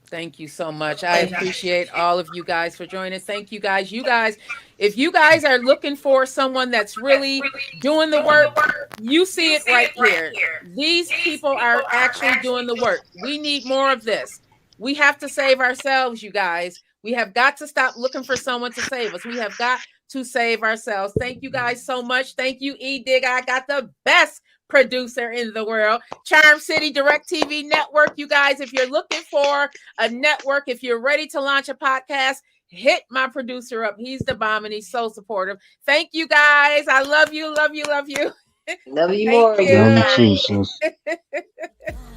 Thank you so much. I appreciate all of you guys for joining us. Thank you guys. You guys, if you guys are looking for someone that's really doing the work, you see it right here. These people are actually doing the work. We need more of this. We have to save ourselves, you guys. We have got to stop looking for someone to save us. We have got to save ourselves. Thank you guys so much. Thank you, E Dig. I got the best producer in the world. Charm City Direct TV Network. You guys, if you're looking for a network, if you're ready to launch a podcast, hit my producer up. He's the bomb and he's so supportive. Thank you guys. I love you, love you, love you. Love you Thank more. you. Love you too, sis.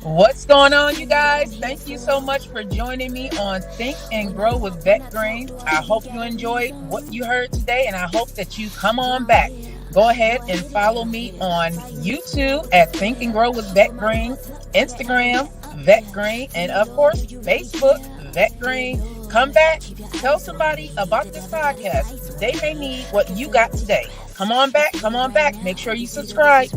What's going on, you guys? Thank you so much for joining me on Think and Grow with Vette Green. I hope you enjoyed what you heard today, and I hope that you come on back. Go ahead and follow me on YouTube at Think and Grow with Vette Green, Instagram, Vette Green, and of course, Facebook, Vette Green. Come back, tell somebody about this podcast. They may need what you got today. Come on back, make sure you subscribe.